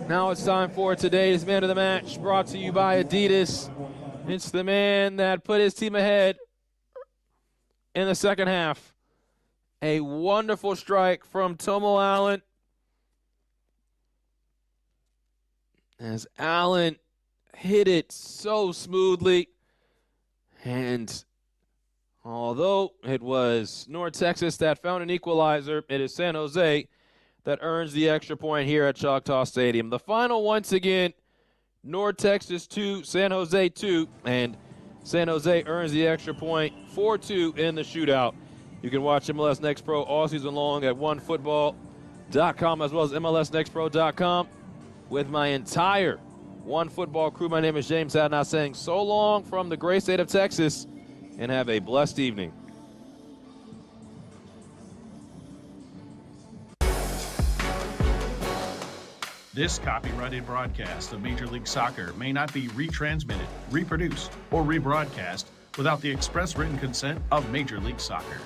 Now it's time for today's man of the match, brought to you by Adidas. It's the man that put his team ahead in the second half. A wonderful strike from Tomo Allen. As Allen hit it so smoothly. And although it was North Texas that found an equalizer, it is San Jose that earns the extra point here at Choctaw Stadium. The final, once again, North Texas 2, San Jose 2, and San Jose earns the extra point 4-2 in the shootout. You can watch MLS Next Pro all season long at onefootball.com as well as MLSNextPro.com with my entire One Football crew. My name is James Hadnot saying so long from the great state of Texas, and have a blessed evening. This copyrighted broadcast of Major League Soccer may not be retransmitted, reproduced, or rebroadcast without the express written consent of Major League Soccer.